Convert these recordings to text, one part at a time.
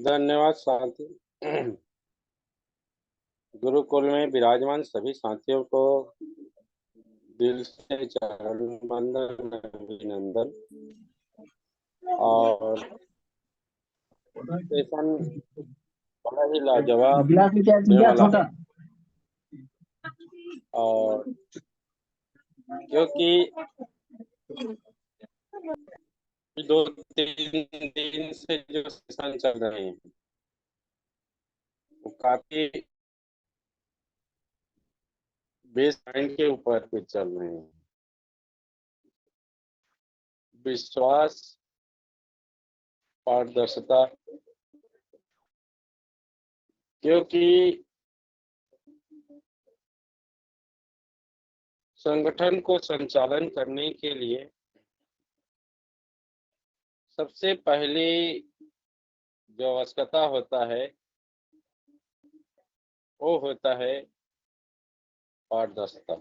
धन्यवाद साथी। गुरुकुल में विराजमान सभी साथियों को दिल से चरण वंदन अभिनंदन। और सेशन बड़ा ही लाजवाब गिलास में क्या होने वाला छोटा। है। और क्योंकि 2-3 दिन से जो सेशन चल रहे हैं वो काफी बेस पॉइंट के ऊपर पे चल रहे हैं। विश्वास, पारदर्शिता, क्योंकि संगठन को संचालन करने के लिए सबसे पहली जो आवश्यकता होता है वो होता है पारदर्शिता।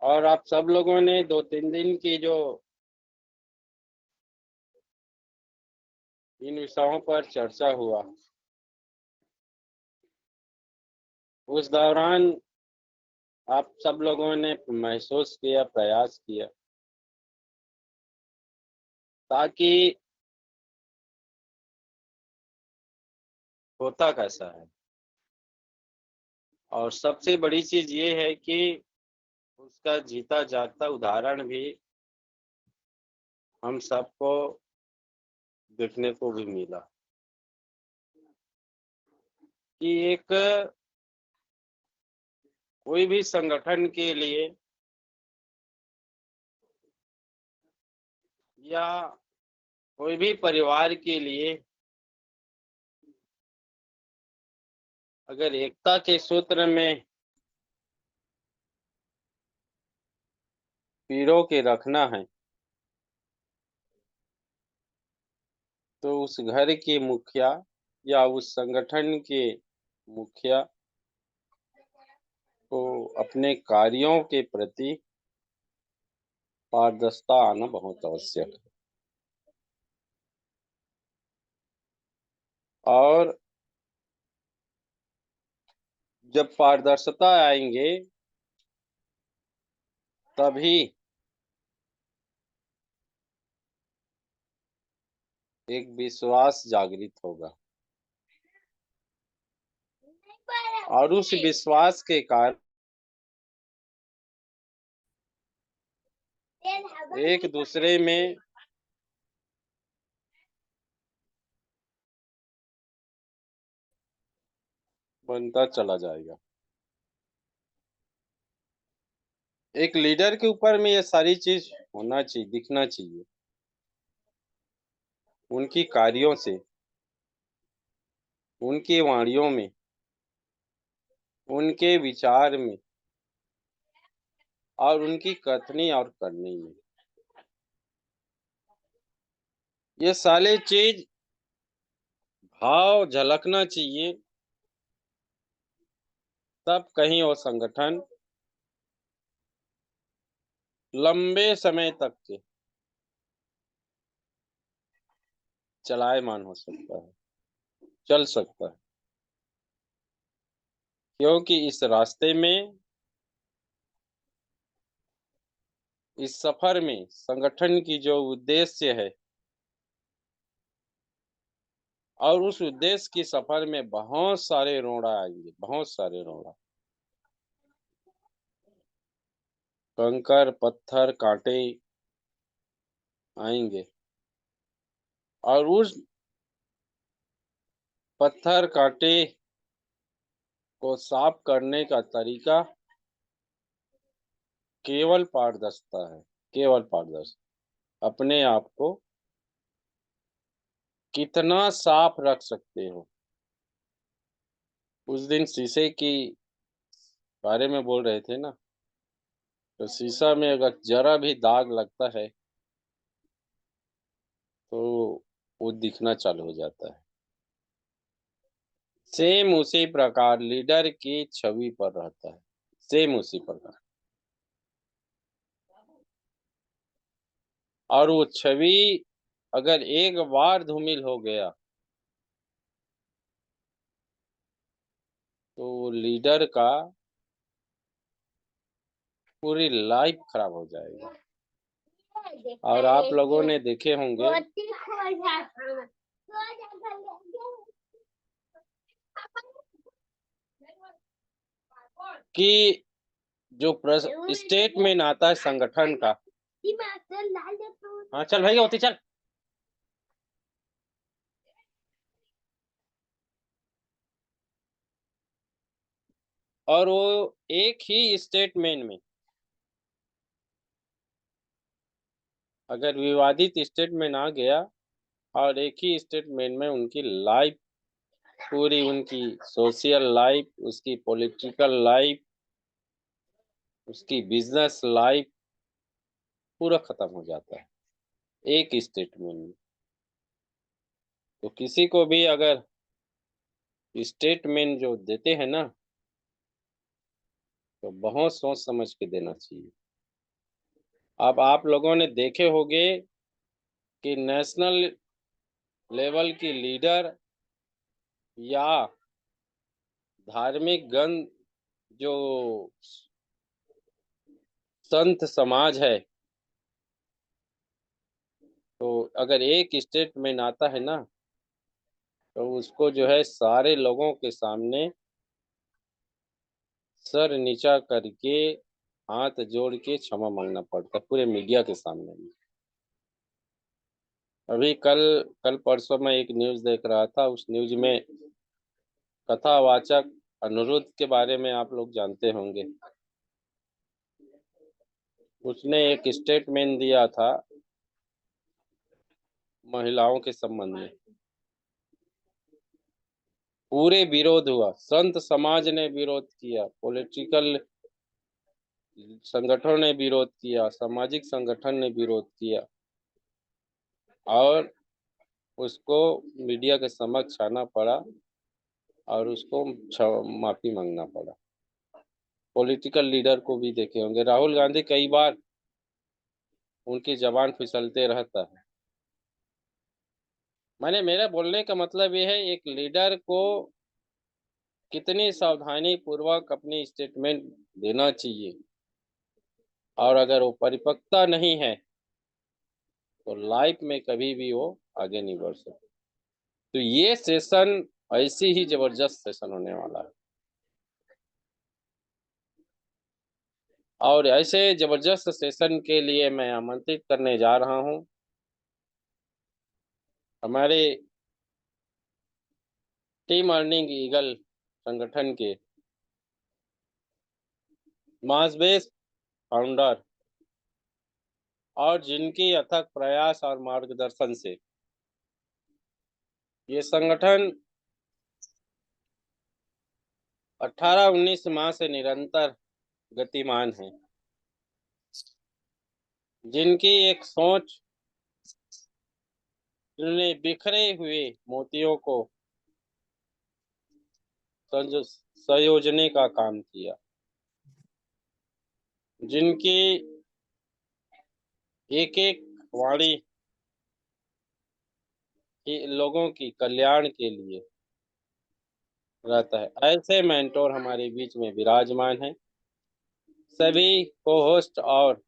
और आप सब लोगों ने 2-3 दिन की जो इन विषयों पर चर्चा हुआ उस दौरान आप सब लोगों ने महसूस किया, प्रयास किया ताकि होता कैसा है। और सबसे बड़ी चीज ये है कि उसका जीता जागता उदाहरण भी हम सबको देखने को भी मिला कि एक कोई भी संगठन के लिए या कोई भी परिवार के लिए अगर एकता के सूत्र में पिरो के रखना है तो उस घर के मुखिया या उस संगठन के मुखिया को अपने कार्यों के प्रति पारदर्शिता आना बहुत आवश्यक है। और जब पारदर्शिता आएंगे तभी एक विश्वास जागृत होगा और उस विश्वास के कारण एक दूसरे में बनता चला जाएगा। एक लीडर के ऊपर में ये सारी चीज होना चाहिए, दिखना चाहिए उनकी कार्यों से, उनकी वाणियों में, उनके विचार में और उनकी कथनी और करनी में। ये सारे चीज भाव झलकना चाहिए, तब कहीं वो संगठन लंबे समय तक के चलायमान हो सकता है, चल सकता है। क्योंकि इस रास्ते में, इस सफर में संगठन की जो उद्देश्य है और उस उद्देश्य की सफर में बहुत सारे रोड़ा आएंगे, बहुत सारे रोड़ा, कंकर पत्थर कांटे आएंगे। और उस पत्थर कांटे को साफ करने का तरीका केवल पारदर्शिता है, केवल पारदर्शिता। अपने आप को कितना साफ रख सकते हो। उस दिन शीशे की बारे में बोल रहे थे ना, तो शीशा में अगर जरा भी दाग लगता है तो वो दिखना चालू हो जाता है। सेम उसी प्रकार लीडर की छवि पर रहता है, सेम उसी प्रकार। और वो छवि अगर एक बार धूमिल हो गया तो लीडर का पूरी लाइफ खराब हो जाएगी। और आप लोगों ने देखे होंगे कि जो स्टेटमेंट आता है संगठन का, हाँ चल भाई होती चल, और वो एक ही स्टेटमेंट में अगर विवादित स्टेटमेंट आ गया और एक ही स्टेटमेंट में उनकी लाइफ पूरी, उनकी सोशल लाइफ, उसकी पॉलिटिकल लाइफ, उसकी बिजनेस लाइफ पूरा खत्म हो जाता है एक स्टेटमेंट में। तो किसी को भी अगर स्टेटमेंट जो देते हैं ना, तो बहुत सोच समझ के देना चाहिए। अब आप लोगों ने देखे होंगे कि नेशनल लेवल की लीडर या धार्मिक गण जो संत समाज है, तो अगर एक स्टेटमेंट आता है ना, तो उसको जो है सारे लोगों के सामने सर नीचा करके हाथ जोड़ के क्षमा मांगना पड़ता है पूरे मीडिया के सामने में। अभी कल कल परसों में एक न्यूज़ देख रहा था, उस न्यूज़ में कथावाचक अनिरुद्ध के बारे में आप लोग जानते होंगे। उसने एक स्टेटमेंट दिया था महिलाओं के संबंध में, पूरे विरोध हुआ, संत समाज ने विरोध किया, पॉलिटिकल संगठनों ने विरोध किया, सामाजिक संगठन ने विरोध किया, और उसको मीडिया के समक्ष आना पड़ा और उसको माफी मांगना पड़ा। पॉलिटिकल लीडर को भी देखे होंगे, राहुल गांधी कई बार उनकी जबान फिसलते रहता है। मैंने मेरा बोलने का मतलब ये है, एक लीडर को कितनी सावधानी पूर्वक अपनी स्टेटमेंट देना चाहिए, और अगर वो परिपक्वता नहीं है तो लाइफ में कभी भी वो आगे नहीं बढ़ सकते। तो ये सेशन ऐसी ही जबरदस्त सेशन होने वाला है, और ऐसे जबरदस्त सेशन के लिए मैं आमंत्रित करने जा रहा हूं हमारे टीम अर्निंग ईगल संगठन के मासबेस फाउंडर, और जिनकी अथक प्रयास और मार्गदर्शन से ये संगठन 18-19 माह से निरंतर गतिमान है, जिनकी एक सोच, जिन्होंने बिखरे हुए मोतियों को संयोजने का काम किया, जिनकी एक एक वाणी लोगों की कल्याण के लिए रहता है, ऐसे मेंटोर हमारे बीच में विराजमान है। सभी को होस्ट और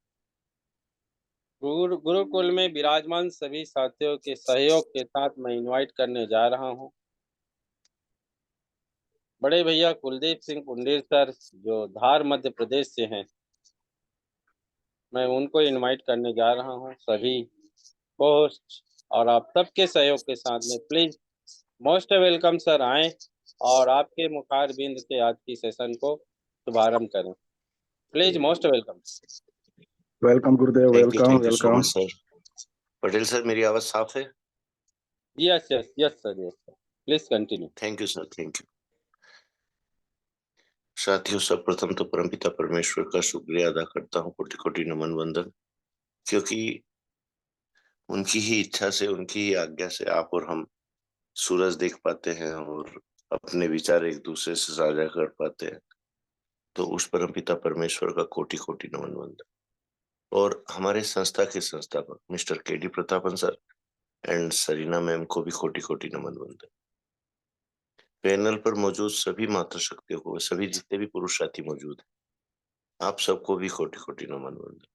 गुरुकुल में विराजमान सभी साथियों के सहयोग के साथ मैं इनवाइट करने जा रहा हूं बड़े भैया कुलदीप सिंह पुंडीर सर, जो धार मध्य प्रदेश से हैं। मैं उनको इनवाइट करने जा रहा हूं, सभी होस्ट और आप सबके सहयोग के साथ में। प्लीज मोस्ट वेलकम सर, आए और आपके मुखार बिंद से आज की सेशन को शुभारंभ करें। Please most welcome. Welcome Gurudev, welcome thank you so welcome. Much sir. Patel sir, मेरी आवाज साफ है? Yes yes yes sir, yes sir, please continue. Thank you sir, thank you. साथियों, सर्वप्रथम तो परमपिता परमेश्वर का शुक्रिया अदा करता हूँ, कोटि कोटि नमन वंदन, क्योंकि उनकी ही इच्छा से, उनकी ही आज्ञा से आप और हम सूरज देख पाते हैं और अपने विचार एक दूसरे से साझा कर पाते हैं। तो उस परमपिता परमेश्वर का कोटि कोटि नमन वंदन। और हमारे संस्था के संस्थापक Mr K D Prathapan sir, and Sareena ma'am को भी कोटि कोटि नमन वंदन। पैनल पर मौजूद सभी मातृशक्तियों को, सभी जितने भी पुरुष साथी मौजूद हैं, आप सबको भी कोटि कोटि नमन वंदन।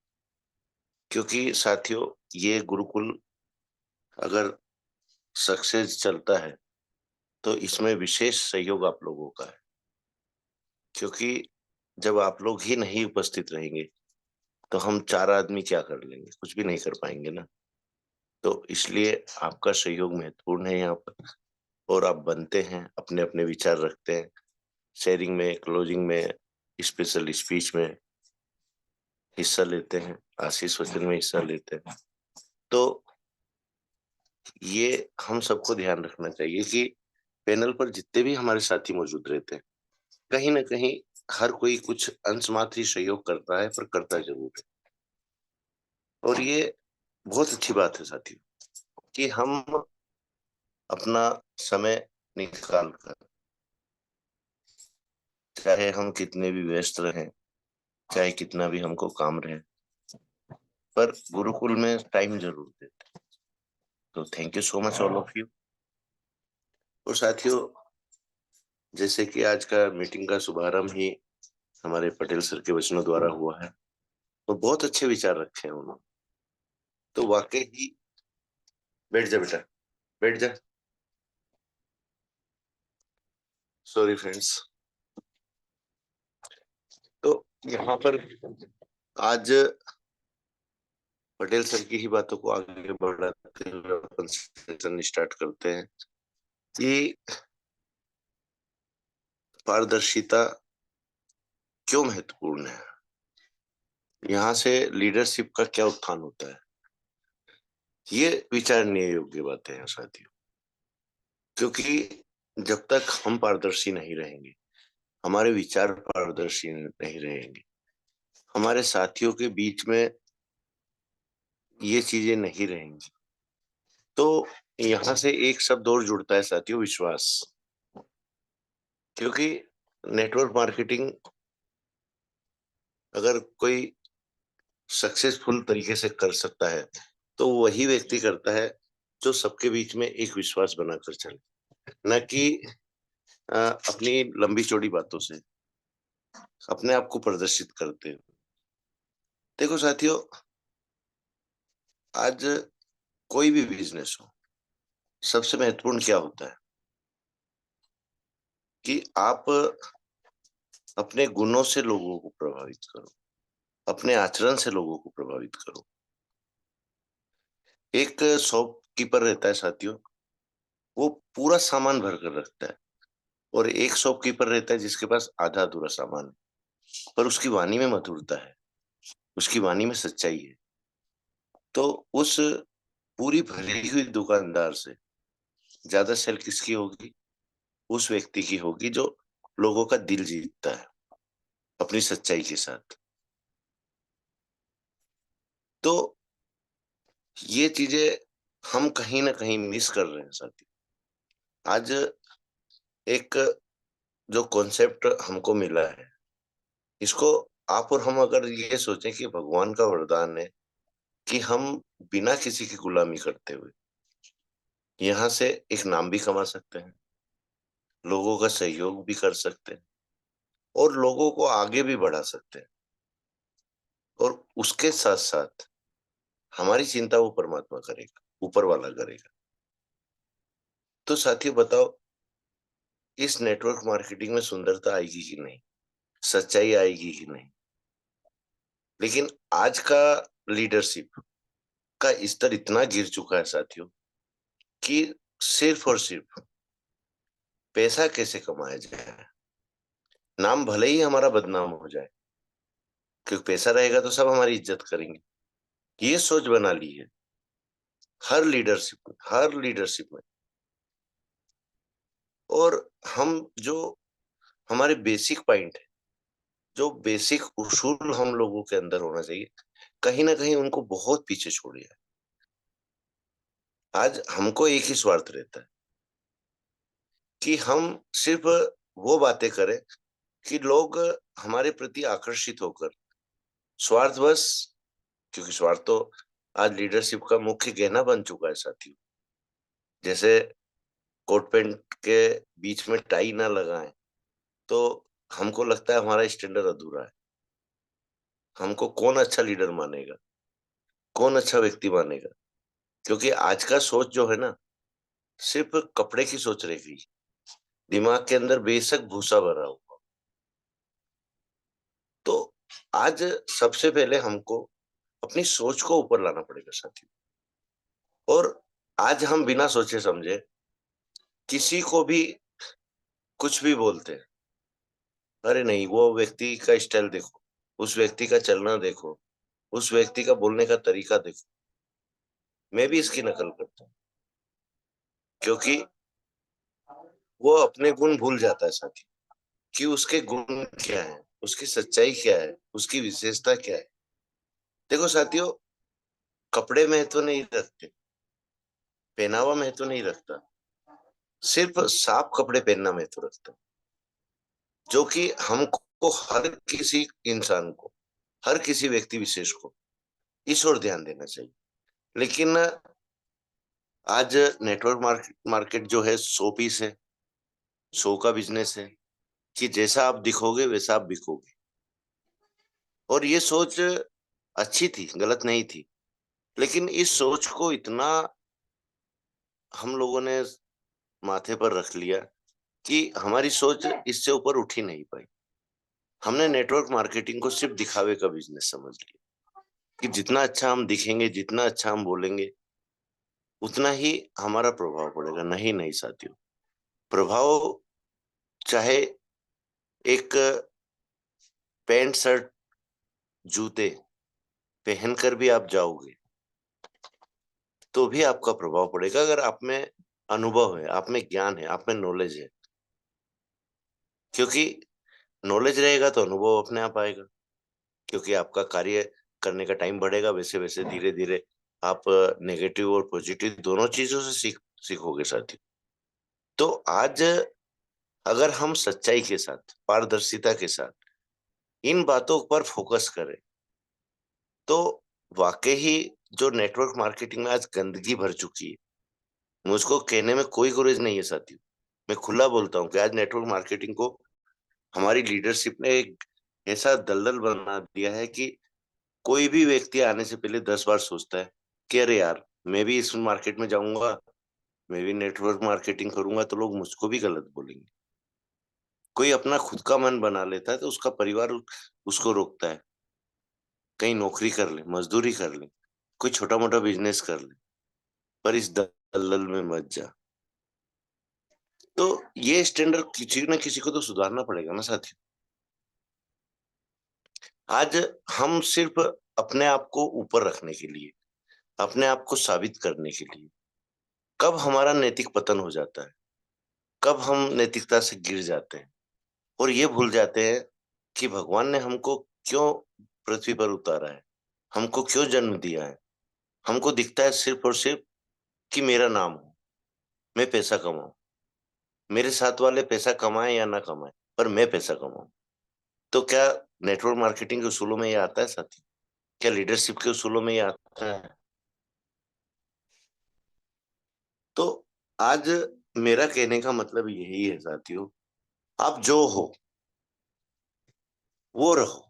क्योंकि साथियों, ये गुरुकुल अगर सक्सेस चलता है तो इसमें विशेष सहयोग आप लोगों का है। क्योंकि जब आप लोग ही नहीं उपस्थित रहेंगे तो हम 4 आदमी क्या कर लेंगे, कुछ भी नहीं कर पाएंगे ना। तो इसलिए आपका सहयोग महत्वपूर्ण है यहाँ पर, और आप बनते हैं, अपने अपने विचार रखते हैं, शेयरिंग में, क्लोजिंग में, स्पेशल स्पीच में हिस्सा लेते हैं, आशीष वचन में हिस्सा लेते हैं। तो ये हम सबको ध्यान रखना चाहिए कि पैनल पर जितने भी हमारे साथी मौजूद रहते हैं, कहीं ना कहीं हर कोई कुछ अंश मात्र ही सहयोग करता है, पर करता जरूर है। और ये बहुत अच्छी बात है साथियों कि हम अपना समय निकाल कर, चाहे हम कितने भी व्यस्त रहें, चाहे कितना भी हमको काम रहे, पर गुरुकुल में टाइम जरूर देते हैं। तो thank you so much all of you. और साथियों, जैसे कि आज का मीटिंग का शुभारंभ ही हमारे पटेल सर के वचनों द्वारा हुआ है, तो बहुत अच्छे विचार रखे हैं उन्होंने। तो वाकई ही, बैठ जा बेटा, बैठ जा। Sorry friends. तो यहाँ पर आज पटेल सर की ही बातों को आगे बढ़ाते हुए अपन सेशन स्टार्ट करते हैं कि पारदर्शिता क्यों महत्वपूर्ण है, यहाँ से लीडरशिप का क्या उत्थान होता है। ये विचारनीय योग्य बातें हैं साथियों, क्योंकि जब तक हम पारदर्शी नहीं रहेंगे, हमारे विचार पारदर्शी नहीं रहेंगे, हमारे साथियों के बीच में ये चीजें नहीं रहेंगी, तो यहाँ से एक शब्द और जुड़ता है साथियों, विश्वास। क्योंकि नेटवर्क मार्केटिंग अगर कोई सक्सेसफुल तरीके से कर सकता है तो वही व्यक्ति करता है जो सबके बीच में एक विश्वास बनाकर चले, न कि अपनी लंबी चौड़ी बातों से अपने आप को प्रदर्शित करते हो। देखो साथियों, आज कोई भी बिजनेस हो, सबसे महत्वपूर्ण क्या होता है कि आप अपने गुणों से लोगों को प्रभावित करो, अपने आचरण से लोगों को प्रभावित करो। एक शॉपकीपर रहता है साथियों, वो पूरा सामान भर कर रखता है, और एक शॉपकीपर रहता है जिसके पास आधा अधूरा सामान है, पर उसकी वाणी में मधुरता है, उसकी वाणी में सच्चाई है। तो उस पूरी भरी हुई दुकानदार से ज्यादा सेल किसकी होगी? उस व्यक्ति की होगी जो लोगों का दिल जीतता है अपनी सच्चाई के साथ। तो ये चीजें हम कहीं ना कहीं मिस कर रहे हैं साथी। आज एक जो कॉन्सेप्ट हमको मिला है, इसको आप और हम अगर ये सोचें कि भगवान का वरदान है कि हम बिना किसी की गुलामी करते हुए यहाँ से एक नाम भी कमा सकते हैं, लोगों का सहयोग भी कर सकते हैं, और लोगों को आगे भी बढ़ा सकते हैं, और उसके साथ साथ हमारी चिंता वो परमात्मा करेगा, ऊपर वाला करेगा। तो साथियों बताओ, इस नेटवर्क मार्केटिंग में सुंदरता आएगी कि नहीं, सच्चाई आएगी कि नहीं? लेकिन आज का लीडरशिप का स्तर इतना गिर चुका है साथियों कि सिर्फ और सिर्फ पैसा कैसे कमाया जाए, नाम भले ही हमारा बदनाम हो जाए, क्योंकि पैसा रहेगा तो सब हमारी इज्जत करेंगे, ये सोच बना ली है हर लीडरशिप में। और हम जो हमारे बेसिक पॉइंट है, जो बेसिक उसूल हम लोगों के अंदर होना चाहिए, कहीं ना कहीं उनको बहुत पीछे छोड़ दिया है। आज हमको एक ही स्वार्थ रहता है कि हम सिर्फ वो बातें करें कि लोग हमारे प्रति आकर्षित होकर स्वार्थवश, क्योंकि स्वार्थ तो आज लीडरशिप का मुख्य गहना बन चुका है साथियों, जैसे कोट पैंट के बीच में टाई ना लगाएं तो हमको लगता है हमारा स्टैंडर्ड अधूरा है। हमको कौन अच्छा लीडर मानेगा, कौन अच्छा व्यक्ति मानेगा? क्योंकि आज का सोच जो है ना, सिर्फ कपड़े की सोच रह गई। दिमाग के अंदर बेशक भूसा भरा हुआ। तो आज सबसे पहले हमको अपनी सोच को ऊपर लाना पड़ेगा साथियों। और आज हम बिना सोचे समझे किसी को भी कुछ भी बोलते हैं। अरे नहीं, वो व्यक्ति का स्टाइल देखो, उस व्यक्ति का चलना देखो, उस व्यक्ति का बोलने का तरीका देखो, मैं भी इसकी नकल करता हूँ। क्योंकि वो अपने गुण भूल जाता है साथी, कि उसके गुण क्या है, उसकी सच्चाई क्या है, उसकी विशेषता क्या है। देखो साथियों, कपड़े महत्व नहीं रखते, पहनावा महत्व नहीं रखता, सिर्फ साफ कपड़े पहनना महत्व रखता है। जो कि हमको हर किसी इंसान को, हर किसी व्यक्ति विशेष को इस ओर ध्यान देना चाहिए। लेकिन आज नेटवर्क मार्केट जो है शो पीस है, शो का बिजनेस है, कि जैसा आप दिखोगे वैसा आप बिकोगे। और ये सोच अच्छी थी, गलत नहीं थी, लेकिन इस सोच को इतना हम लोगों ने माथे पर रख लिया कि हमारी सोच इससे ऊपर उठ ही नहीं पाई। हमने नेटवर्क मार्केटिंग को सिर्फ दिखावे का बिजनेस समझ लिया, कि जितना अच्छा हम दिखेंगे, जितना अच्छा हम बोलेंगे, उतना ही हमारा प्रभाव पड़ेगा। नहीं नहीं साथियों, प्रभाव चाहे एक पैंट शर्ट जूते पहनकर भी आप जाओगे तो भी आपका प्रभाव पड़ेगा, अगर आप में अनुभव है, आप में ज्ञान है, आप में नॉलेज है। क्योंकि नॉलेज रहेगा तो अनुभव अपने आप आएगा। क्योंकि आपका कार्य करने का टाइम बढ़ेगा, वैसे वैसे धीरे धीरे आप नेगेटिव और पॉजिटिव दोनों चीजों से सीखोगे साथी। तो आज अगर हम सच्चाई के साथ, पारदर्शिता के साथ इन बातों पर फोकस करें तो वाकई ही जो नेटवर्क मार्केटिंग में आज गंदगी भर चुकी है, मुझको कहने में कोई गुरेज नहीं है साथियों। मैं खुला बोलता हूँ कि आज नेटवर्क मार्केटिंग को हमारी लीडरशिप ने एक ऐसा दलदल बना दिया है कि कोई भी व्यक्ति आने से पहले 10 बार सोचता है कि अरे यार, मैं भी इस मार्केट में जाऊंगा, मैं भी नेटवर्क मार्केटिंग करूंगा तो लोग मुझको भी गलत बोलेंगे। कोई अपना खुद का मन बना लेता है तो उसका परिवार उसको रोकता है, कहीं नौकरी कर ले, मजदूरी कर ले, कोई छोटा मोटा बिजनेस कर ले, पर इस दलदल में मत जा। तो ये स्टैंडर्ड किसी न किसी को तो सुधारना पड़ेगा ना साथियों। आज हम सिर्फ अपने आप को ऊपर रखने के लिए, अपने आप को साबित करने के लिए, कब हमारा नैतिक पतन हो जाता है, कब हम नैतिकता से गिर जाते हैं और ये भूल जाते हैं कि भगवान ने हमको क्यों पृथ्वी पर उतारा है, हमको क्यों जन्म दिया है। हमको दिखता है सिर्फ और सिर्फ कि मेरा नाम हो, मैं पैसा कमाऊं, मेरे साथ वाले पैसा कमाएं या ना कमाएं, पर मैं पैसा कमाऊं। तो क्या नेटवर्क मार्केटिंग के उसूलों में ये आता है साथी? क्या लीडरशिप के उसूलों में ये आता है? तो आज मेरा कहने का मतलब यही है साथियों, आप जो हो वो रहो,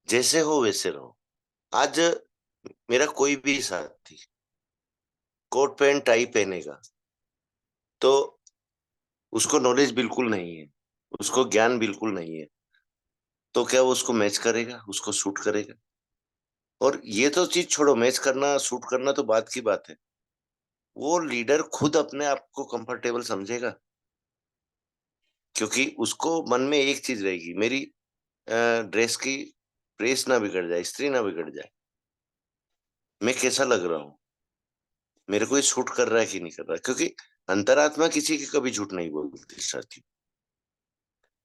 जैसे हो वैसे रहो। आज मेरा कोई भी साथी कोट पैंट टाई पहनेगा तो उसको नॉलेज बिल्कुल नहीं है, उसको ज्ञान बिल्कुल नहीं है, तो क्या वो उसको मैच करेगा, उसको सूट करेगा? और ये तो चीज छोड़ो, मैच करना सूट करना तो बात की बात है, वो लीडर खुद अपने आप को कंफर्टेबल समझेगा? क्योंकि उसको मन में एक चीज रहेगी, मेरी ड्रेस की प्रेस ना बिगड़ जाए, इस्त्री ना बिगड़ जाए, मैं कैसा लग रहा हूँ, मेरे को ये सूट कर रहा है कि नहीं कर रहा है। क्योंकि अंतरात्मा किसी की कभी झूठ नहीं बोलती साथी।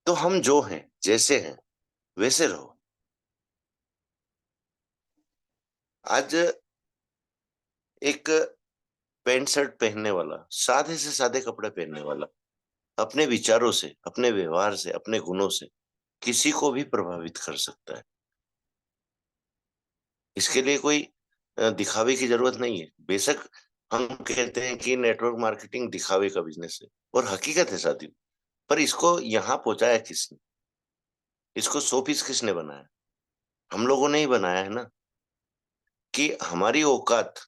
तो हम जो हैं, जैसे हैं वैसे रहो। आज एक पैंट शर्ट पहनने वाला, सादे से सादे कपड़े पहनने वाला, अपने विचारों से, अपने व्यवहार से, अपने गुणों से किसी को भी प्रभावित कर सकता है। इसके लिए कोई दिखावे की जरूरत नहीं है। बेशक हम कहते हैं कि नेटवर्क मार्केटिंग दिखावे का बिजनेस है, और हकीकत है साथियों। पर इसको यहाँ पहुंचाया किसने? इसको 100 पीस किसने बनाया? हम लोगों ने ही बनाया है ना। कि हमारी औकात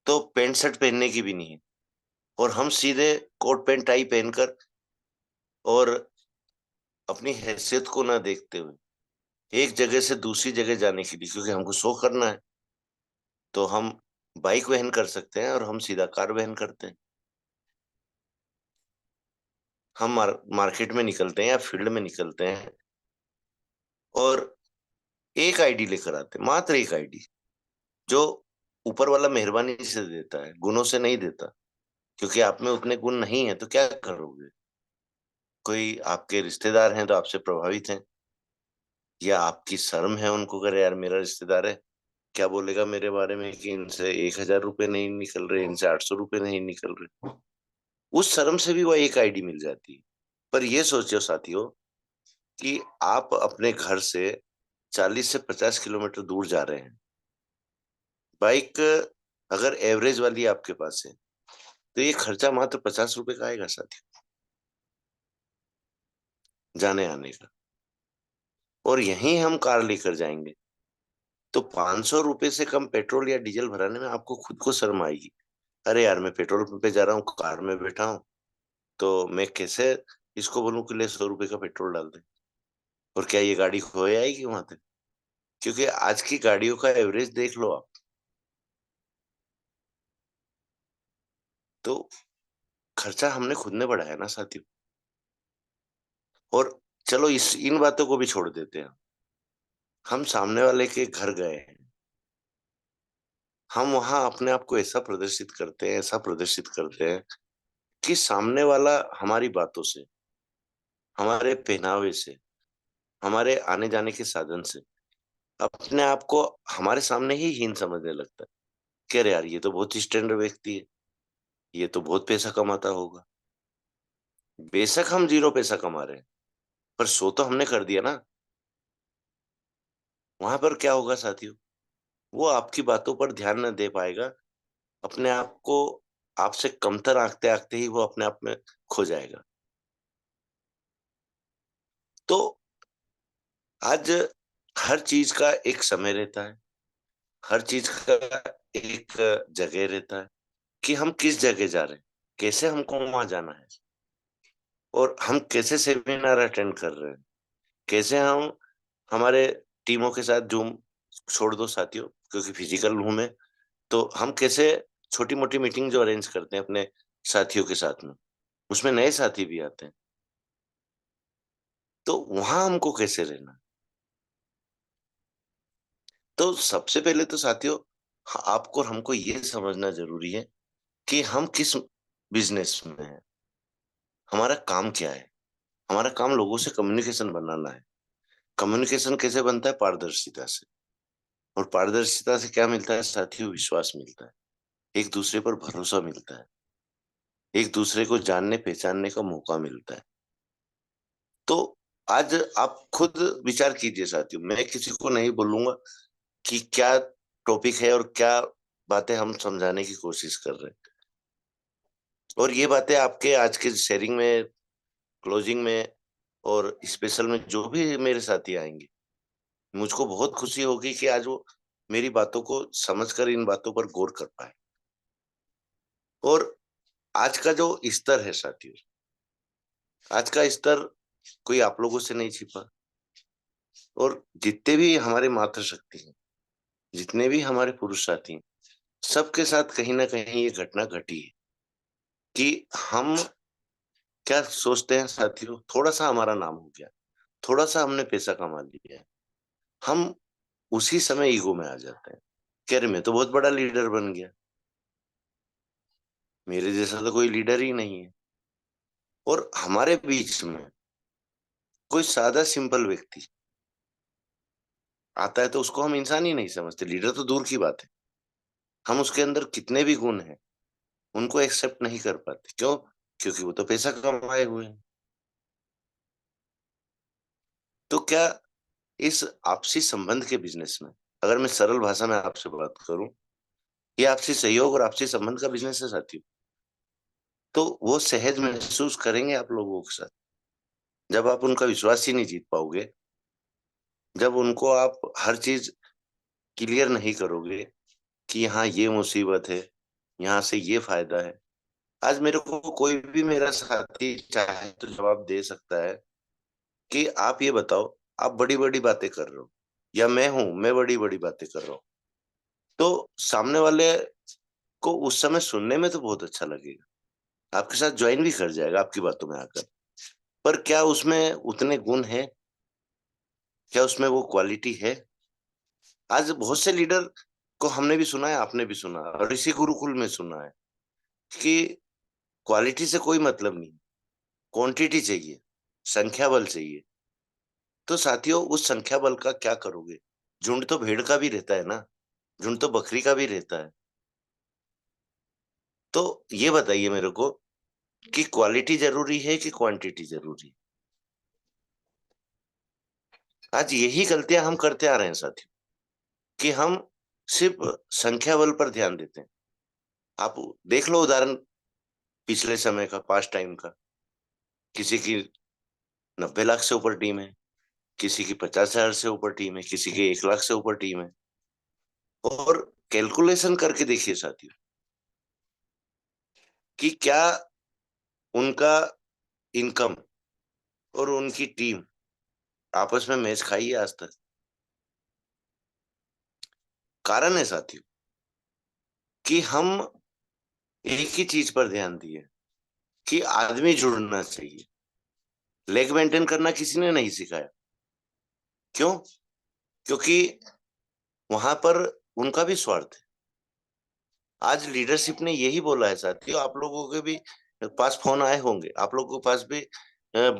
तो पैंट शर्ट पहनने की भी नहीं है, और हम सीधे कोट पैंट टाई पहनकर और अपनी हैसियत को ना देखते हुए एक जगह से दूसरी जगह जाने के लिए, क्योंकि हमको शो करना है, तो हम बाइक वहन कर सकते हैं और हम सीधा कार वहन करते हैं। हम मार्केट में निकलते हैं या फील्ड में निकलते हैं और एक आईडी लेकर आते हैं, मात्र एक आईडी, जो ऊपर वाला मेहरबानी से देता है, गुणों से नहीं देता। क्योंकि आप में उतने गुण नहीं है तो क्या करोगे? कोई आपके रिश्तेदार हैं तो आपसे प्रभावित हैं, या आपकी शर्म है उनको, करे यार मेरा रिश्तेदार है, क्या बोलेगा मेरे बारे में कि इनसे 1,000 रुपए नहीं निकल रहे, इनसे 800 रुपए नहीं निकल रहे। उस शर्म से भी वो एक आईडी मिल जाती है। पर ये सोचो साथियों कि आप अपने घर से 40 से 50 किलोमीटर दूर जा रहे हैं। बाइक अगर एवरेज वाली आपके पास है तो ये खर्चा मात्र 50 रुपए का आएगा साथियों, जाने आने का। और यहीं हम कार लेकर जाएंगे तो 500 रुपए से कम पेट्रोल या डीजल भराने में आपको खुद को शर्म आएगी। अरे यार, मैं पेट्रोल पंप पे जा रहा हूँ, कार में बैठा हूँ, तो मैं कैसे इसको बोलूं कि ले 100 रुपए का पेट्रोल डाल दे? और क्या ये गाड़ी खोए आएगी वहां तक? क्योंकि आज की गाड़ियों का एवरेज देख लो आप, तो खर्चा हमने खुद ने बढ़ाया ना साथियों। और चलो इस इन बातों को भी छोड़ देते हैं। हम सामने वाले के घर गए हैं, हम वहां अपने आप को ऐसा प्रदर्शित करते हैं, ऐसा प्रदर्शित करते हैं कि सामने वाला हमारी बातों से, हमारे पहनावे से, हमारे आने जाने के साधन से अपने आप को हमारे सामने ही हीन समझने लगता है कि अरे यार, ये तो बहुत स्टैंडर्ड व्यक्ति है, ये तो बहुत पैसा कमाता होगा। बेशक हम 0 पैसा कमा रहे हैं, पर सो तो हमने कर दिया ना। वहां पर क्या होगा साथियों? वो आपकी बातों पर ध्यान न दे पाएगा, अपने आप को आपसे कमतर आंकते आंकते ही वो अपने आप में खो जाएगा। तो आज हर चीज का एक समय रहता है, हर चीज का एक जगह रहता है कि हम किस जगह जा रहे हैं, कैसे हमको वहां जाना है, और हम कैसे सेमिनार अटेंड कर रहे हैं, कैसे हम हमारे टीमों के साथ जूम छोड़ दो साथियों, क्योंकि फिजिकल हूं मैं, तो हम कैसे छोटी मोटी मीटिंग जो अरेंज करते हैं अपने साथियों के साथ में, उसमें नए साथी भी आते हैं, तो वहां हमको कैसे रहना? तो सबसे पहले तो साथियों, आपको और हमको ये समझना जरूरी है कि हम किस बिजनेस में हैं, हमारा काम क्या है। हमारा काम लोगों से कम्युनिकेशन बनाना है। कम्युनिकेशन कैसे बनता है? पारदर्शिता से। और पारदर्शिता से क्या मिलता है साथियों? विश्वास मिलता है, एक दूसरे पर भरोसा मिलता है, एक दूसरे को जानने पहचानने का मौका मिलता है। तो आज आप खुद विचार कीजिए साथियों, मैं किसी को नहीं बोलूंगा कि क्या टॉपिक है और क्या बातें हम समझाने की कोशिश कर रहे हैं। और ये बातें आपके आज के शेयरिंग में, क्लोजिंग में और स्पेशल में जो भी मेरे साथी आएंगे, मुझको बहुत खुशी होगी कि आज वो मेरी बातों को समझकर इन बातों पर गौर कर पाए। और आज का जो स्तर है साथियों, आज का स्तर कोई आप लोगों से नहीं छिपा। और जितने भी हमारे मातृशक्ति हैं, जितने भी हमारे पुरुष साथी हैं, सबके साथ कहीं ना कहीं ये घटना घटी है कि हम क्या सोचते हैं साथियों, थोड़ा सा हमारा नाम हो गया, थोड़ा सा हमने पैसा कमा लिया है, हम उसी समय ईगो में आ जाते हैं कि अरे मैं तो बहुत बड़ा लीडर बन गया, मेरे जैसा तो कोई लीडर ही नहीं है। और हमारे बीच में कोई सादा सिंपल व्यक्ति आता है तो उसको हम इंसान ही नहीं समझते, लीडर तो दूर की बात है। हम उसके अंदर कितने भी गुण हैं उनको एक्सेप्ट नहीं कर पाते। क्यों? क्योंकि वो तो पैसा कमाए हुए हैं। तो क्या इस आपसी संबंध के बिजनेस में, अगर मैं सरल भाषा में आपसे बात करूं, ये आपसी सहयोग और आपसी संबंध का बिजनेस है साथियों। तो वो सहज महसूस करेंगे आप लोगों के साथ जब आप उनका विश्वास ही नहीं जीत पाओगे, जब उनको आप हर चीज क्लियर नहीं करोगे कि यहाँ ये मुसीबत है, यहाँ से ये फायदा है। आज मेरे को कोई भी मेरा साथी चाहे तो जवाब दे सकता है कि आप ये बताओ, आप बड़ी बड़ी बातें कर रहे हो या मैं बड़ी बड़ी बातें कर रहा हूँ, तो सामने वाले को उस समय सुनने में तो बहुत अच्छा लगेगा, आपके साथ ज्वाइन भी कर जाएगा आपकी बातों में आकर। पर क्या उसमें उतने गुण हैं? क्या उसमें वो क्वालिटी है? आज बहुत से लीडर को हमने भी सुना है, आपने भी सुना और इसी गुरुकुल में सुना है कि क्वालिटी से कोई मतलब नहीं, क्वांटिटी चाहिए, संख्या बल चाहिए। तो साथियों, उस संख्या बल का क्या करोगे? झुंड तो भेड़ का भी रहता है ना, झुंड तो बकरी का भी रहता है। तो ये बताइए मेरे को कि क्वालिटी जरूरी है कि क्वांटिटी जरूरी है? आज यही गलतियां हम करते आ रहे हैं साथियों, कि हम सिर्फ संख्या बल पर ध्यान देते हैं। आप देख लो उदाहरण पिछले समय का, पास्ट टाइम का। किसी की 90 लाख से ऊपर टीम है, किसी की 50,000 से ऊपर टीम है, किसी की 1 लाख से ऊपर टीम है। और कैलकुलेशन करके देखिए साथियों कि क्या उनका इनकम और उनकी टीम आपस में मैच खाई है आज तक? कारण है साथियों कि हम एक ही चीज पर ध्यान दिए कि आदमी जुड़ना चाहिए। लेग मेंटेन करना किसी ने नहीं सिखाया। क्यों? क्योंकि वहां पर उनका भी स्वार्थ है। आज लीडरशिप ने यही बोला है साथियों, आप लोगों के भी पास फोन आए होंगे, आप लोगों के पास भी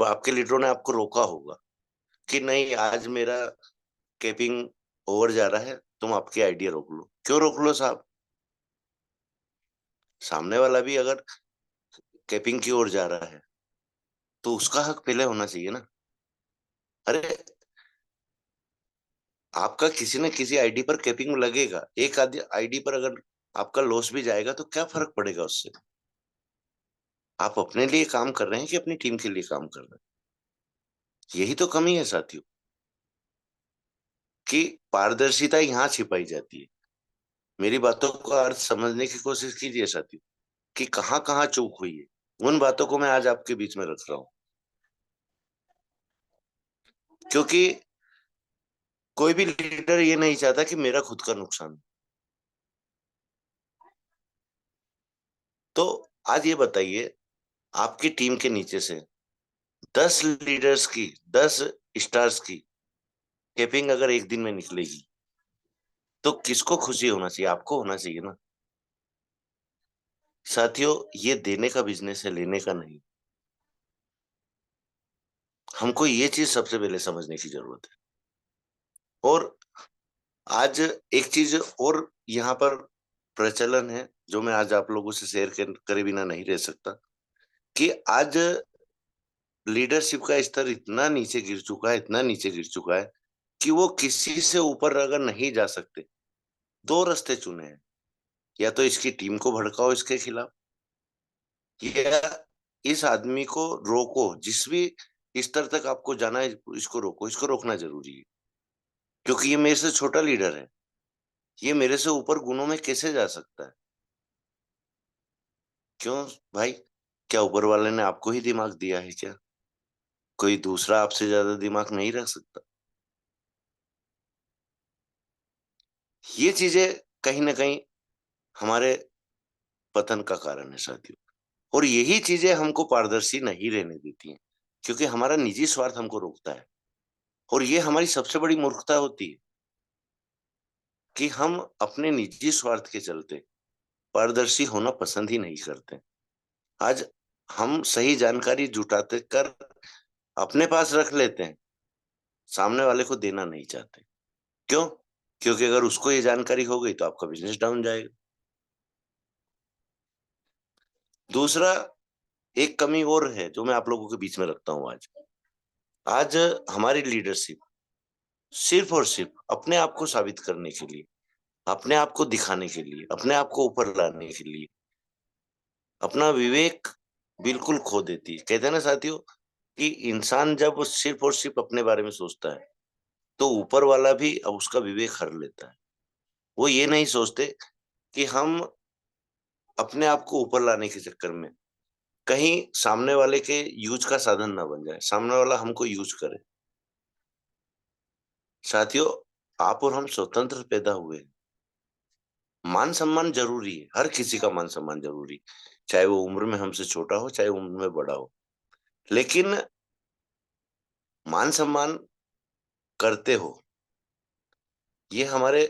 आपके लीडरों ने आपको रोका होगा कि नहीं, आज मेरा कैपिंग ओवर जा रहा है, तुम आपकी आइडिया रोक लो। क्यों रोक लो साहब? सामने वाला भी अगर कैपिंग की ओर जा रहा है तो उसका हक पहले होना चाहिए ना। अरे, आपका किसी न किसी आईडी पर कैपिंग लगेगा, एक आदि आईडी पर अगर आपका लॉस भी जाएगा तो क्या फर्क पड़ेगा उससे? आप अपने लिए काम कर रहे हैं कि अपनी टीम के लिए काम कर रहे हैं? यही तो कमी है साथियों, कि पारदर्शिता यहाँ छिपाई जाती है। मेरी बातों का अर्थ समझने की कोशिश कीजिए साथियों, कि कहाँ कहाँ चूक हुई है। उन बातों को मैं आज आपके बीच में रख रहा हूं, क्योंकि कोई भी लीडर ये नहीं चाहता कि मेरा खुद का नुकसान हो। तो आज ये बताइए, आपकी टीम के नीचे से 10 लीडर्स की, 10 स्टार्स की कैपिंग अगर एक दिन में निकलेगी तो किसको खुशी होना चाहिए? आपको होना चाहिए ना साथियों। ये देने का बिजनेस है, लेने का नहीं। हमको ये चीज सबसे पहले समझने की जरूरत है। और आज एक चीज और यहाँ पर प्रचलन है, जो मैं आज आप लोगों से शेयर करे बिना नहीं रह सकता, कि आज लीडरशिप का स्तर इतना नीचे गिर चुका है, इतना नीचे गिर चुका है कि वो किसी से ऊपर अगर नहीं जा सकते, दो रास्ते चुने हैं। या तो इसकी टीम को भड़काओ इसके खिलाफ, या इस आदमी को रोको, जिस भी स्तर तक आपको जाना है इसको रोको, इसको रोकना जरूरी है। क्योंकि ये मेरे से छोटा लीडर है, ये मेरे से ऊपर गुणों में कैसे जा सकता है? क्यों भाई? क्या ऊपर वाले ने आपको ही दिमाग दिया है क्या? कोई दूसरा आपसे ज्यादा दिमाग नहीं रख सकता? ये चीजें कहीं ना कहीं हमारे पतन का कारण है साथियों। और यही चीजें हमको पारदर्शी नहीं रहने देती हैं, क्योंकि हमारा निजी स्वार्थ हमको रोकता है। और ये हमारी सबसे बड़ी मूर्खता होती है कि हम अपने निजी स्वार्थ के चलते पारदर्शी होना पसंद ही नहीं करते। आज हम सही जानकारी जुटाते कर अपने पास रख लेते हैं, सामने वाले को देना नहीं चाहते। क्यों? क्योंकि अगर उसको ये जानकारी हो गई तो आपका बिजनेस डाउन जाएगा। दूसरा, एक कमी और है जो मैं आप लोगों के बीच में रखता हूं आज। आज हमारी लीडरशिप सिर्फ और सिर्फ अपने आप को साबित करने के लिए अपने आप को दिखाने के लिए, अपने आप को ऊपर लाने के लिए अपना विवेक बिल्कुल खो देती है। कहते हैं ना साथियों कि इंसान जब सिर्फ और सिर्फ अपने बारे में सोचता है तो ऊपर वाला भी अब उसका विवेक हर लेता है। वो ये नहीं सोचते कि हम अपने आप को ऊपर लाने के चक्कर में कहीं सामने वाले के यूज का साधन ना बन जाए, सामने वाला हमको यूज करे। साथियों, आप और हम स्वतंत्र पैदा हुए हैं। मान सम्मान जरूरी है, हर किसी का मान सम्मान जरूरी, चाहे वो उम्र में हमसे छोटा हो चाहे उम्र में बड़ा हो। लेकिन मान सम्मान करते हो, ये हमारे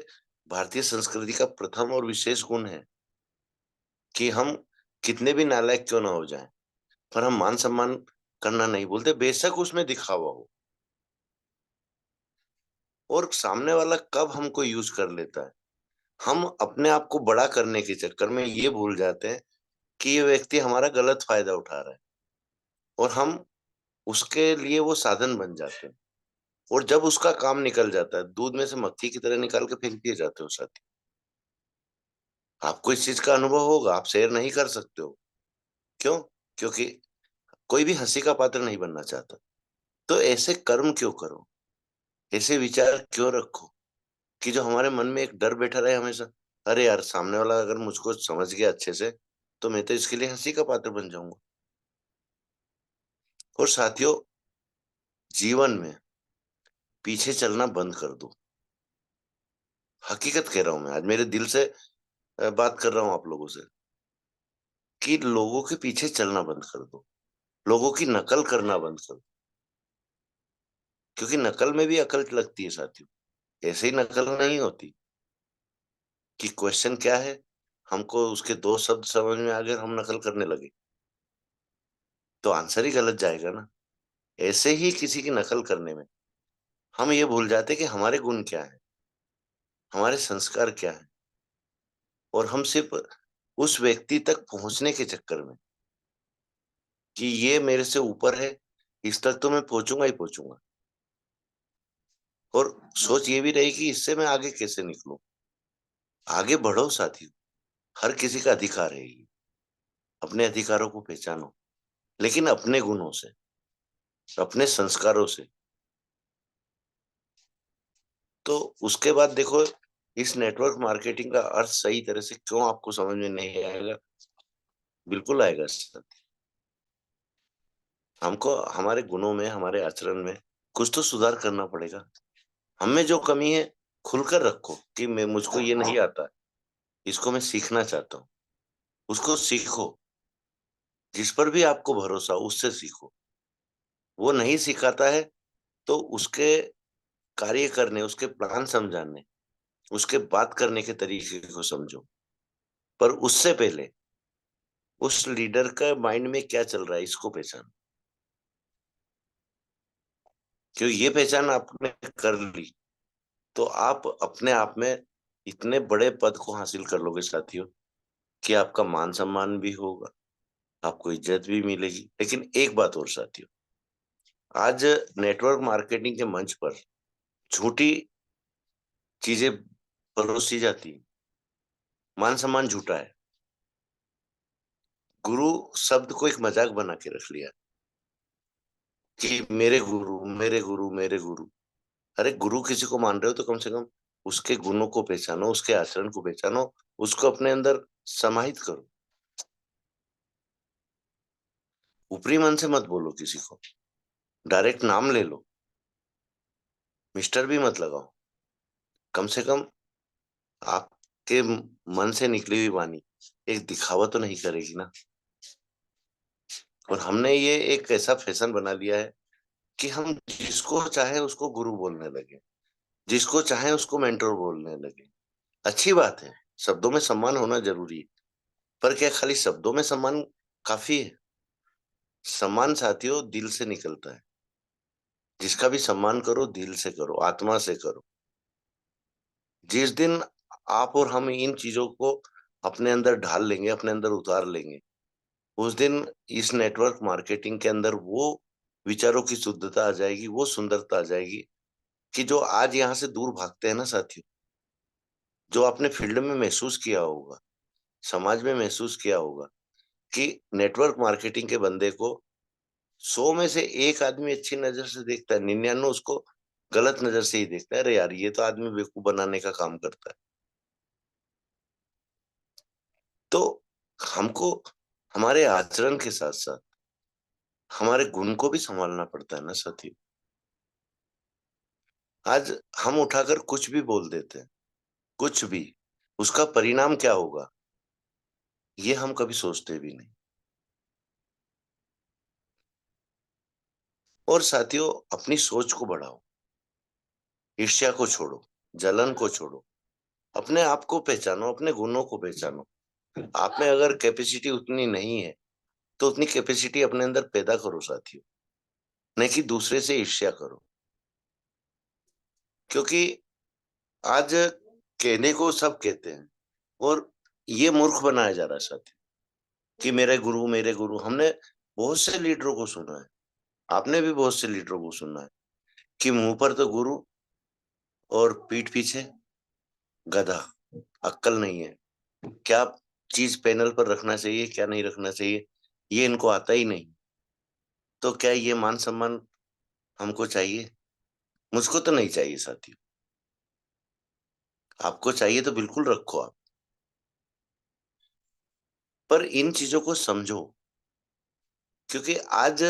भारतीय संस्कृति का प्रथम और विशेष गुण है कि हम कितने भी नालायक क्यों ना हो जाएं, पर हम मान सम्मान करना नहीं बोलते, बेशक उसमें दिखावा हो। और सामने वाला कब हमको यूज कर लेता है, हम अपने आप को बड़ा करने के चक्कर में ये भूल जाते हैं कि ये व्यक्ति हमारा गलत फायदा उठा रहा है, और हम उसके लिए वो साधन बन जाते हैं। और जब उसका काम निकल जाता है, दूध में से मक्खी की तरह निकाल के फेंक दिए जाते हो साथी। आपको इस चीज का अनुभव होगा, आप शेयर नहीं कर सकते हो। क्यों? क्योंकि कोई भी हंसी का पात्र नहीं बनना चाहता। तो ऐसे कर्म क्यों करो, ऐसे विचार क्यों रखो कि जो हमारे मन में एक डर बैठा रहे हमेशा, अरे यार सामने वाला अगर मुझको समझ गया अच्छे से तो मैं तो इसके लिए हंसी का पात्र बन जाऊंगा। और साथियों, जीवन में पीछे चलना बंद कर दो। हकीकत कह रहा हूं मैं, आज मेरे दिल से बात कर रहा हूं आप लोगों से कि लोगों के पीछे चलना बंद कर दो, लोगों की नकल करना बंद कर दो। क्योंकि नकल में भी अकल लगती है साथियों, ऐसे ही नकल नहीं होती कि क्वेश्चन क्या है, हमको उसके दो शब्द समझ में आ गए हम नकल करने लगे, तो आंसर ही गलत जाएगा ना। ऐसे ही किसी की नकल करने में हम ये भूल जाते कि हमारे गुण क्या है, हमारे संस्कार क्या है, और हम सिर्फ उस व्यक्ति तक पहुंचने के चक्कर में कि ये मेरे से ऊपर है, इस तक तो मैं पहुंचूंगा ही पहुंचूंगा, और सोच ये भी रही कि इससे मैं आगे कैसे निकलूं। आगे बढ़ो साथियों, हर किसी का अधिकार है ये, अपने अधिकारों को पहचानो, लेकिन अपने गुणों से, अपने संस्कारों से। तो उसके बाद देखो, इस नेटवर्क मार्केटिंग का अर्थ सही तरह से क्यों आपको समझ में नहीं आएगा, बिल्कुल आएगा सर। हमको हमारे गुणों में, हमारे आचरण में कुछ तो सुधार करना पड़ेगा। हमें जो कमी है खुलकर रखो कि मैं मुझको ये नहीं आता, इसको मैं सीखना चाहता हूँ, उसको सीखो। जिस पर भी आपको भरोसा हो उससे सीखो। वो नहीं सिखाता है तो उसके कार्य करने, उसके प्लान समझाने, उसके बात करने के तरीके को समझो। पर उससे पहले उस लीडर का माइंड में क्या चल रहा है इसको पहचानो। क्यों ये पहचान आपने कर ली तो आप अपने आप में इतने बड़े पद को हासिल कर लोगे साथियों कि आपका मान सम्मान भी होगा, आपको इज्जत भी मिलेगी। लेकिन एक बात और साथियों, आज नेटवर्क मार्केटिंग के मंच पर झूठी चीजें परोसी जाती हैं, मान सम्मान झूठा है। गुरु शब्द को एक मजाक बना के रख लिया कि मेरे गुरु मेरे गुरु मेरे गुरु। अरे गुरु किसी को मान रहे हो तो कम से कम उसके गुणों को पहचानो, उसके आचरण को पहचानो, उसको अपने अंदर समाहित करो। ऊपरी मन से मत बोलो किसी को, डायरेक्ट नाम ले लो, मिस्टर भी मत लगाओ। कम से कम आपके मन से निकली हुई वाणी एक दिखावा तो नहीं करेगी ना। और हमने ये एक ऐसा फैशन बना लिया है कि हम जिसको चाहे उसको गुरु बोलने लगे, जिसको चाहे उसको मेंटर बोलने लगे। अच्छी बात है, शब्दों में सम्मान होना जरूरी है, पर क्या खाली शब्दों में सम्मान काफी है? सम्मान साथियों दिल से निकलता है। जिसका भी सम्मान करो दिल से करो, आत्मा से करो। जिस दिन आप और हम इन चीजों को अपने अंदर ढाल लेंगे, अपने अंदर उतार लेंगे, उस दिन इस नेटवर्क मार्केटिंग के अंदर वो विचारों की शुद्धता आ जाएगी, वो सुंदरता आ जाएगी कि जो आज यहाँ से दूर भागते हैं ना साथियों, जो आपने फील्ड में महसूस किया होगा, समाज में महसूस किया होगा कि नेटवर्क मार्केटिंग के बंदे को 100 में से एक आदमी अच्छी नजर से देखता है, 99 उसको गलत नजर से ही देखता है। अरे यार, ये तो आदमी बेवकूफ बनाने का काम करता है। तो हमको हमारे आचरण के साथ साथ हमारे गुण को भी संभालना पड़ता है ना साथी। आज हम उठाकर कुछ भी बोल देते हैं, कुछ भी, उसका परिणाम क्या होगा ये हम कभी सोचते भी नहीं। और साथियों, अपनी सोच को बढ़ाओ, ईर्ष्या को छोड़ो, जलन को छोड़ो, अपने आप को पहचानो, अपने गुणों को पहचानो। आप में अगर कैपेसिटी उतनी नहीं है तो उतनी कैपेसिटी अपने अंदर पैदा करो साथियों, नहीं कि दूसरे से ईर्ष्या करो। क्योंकि आज कहने को सब कहते हैं और ये मूर्ख बनाया जा रहा है साथियों कि मेरे गुरु मेरे गुरु। हमने बहुत से लीडरों को सुना है, आपने भी बहुत से लीडरों को सुना है कि मुंह पर तो गुरु और पीठ पीछे गधा, अक्कल नहीं है। क्या चीज पैनल पर रखना चाहिए, क्या नहीं रखना चाहिए, ये इनको आता ही नहीं। तो क्या ये मान सम्मान हमको चाहिए? मुझको तो नहीं चाहिए साथियों। आपको चाहिए तो बिल्कुल रखो आप, पर इन चीजों को समझो। क्योंकि आज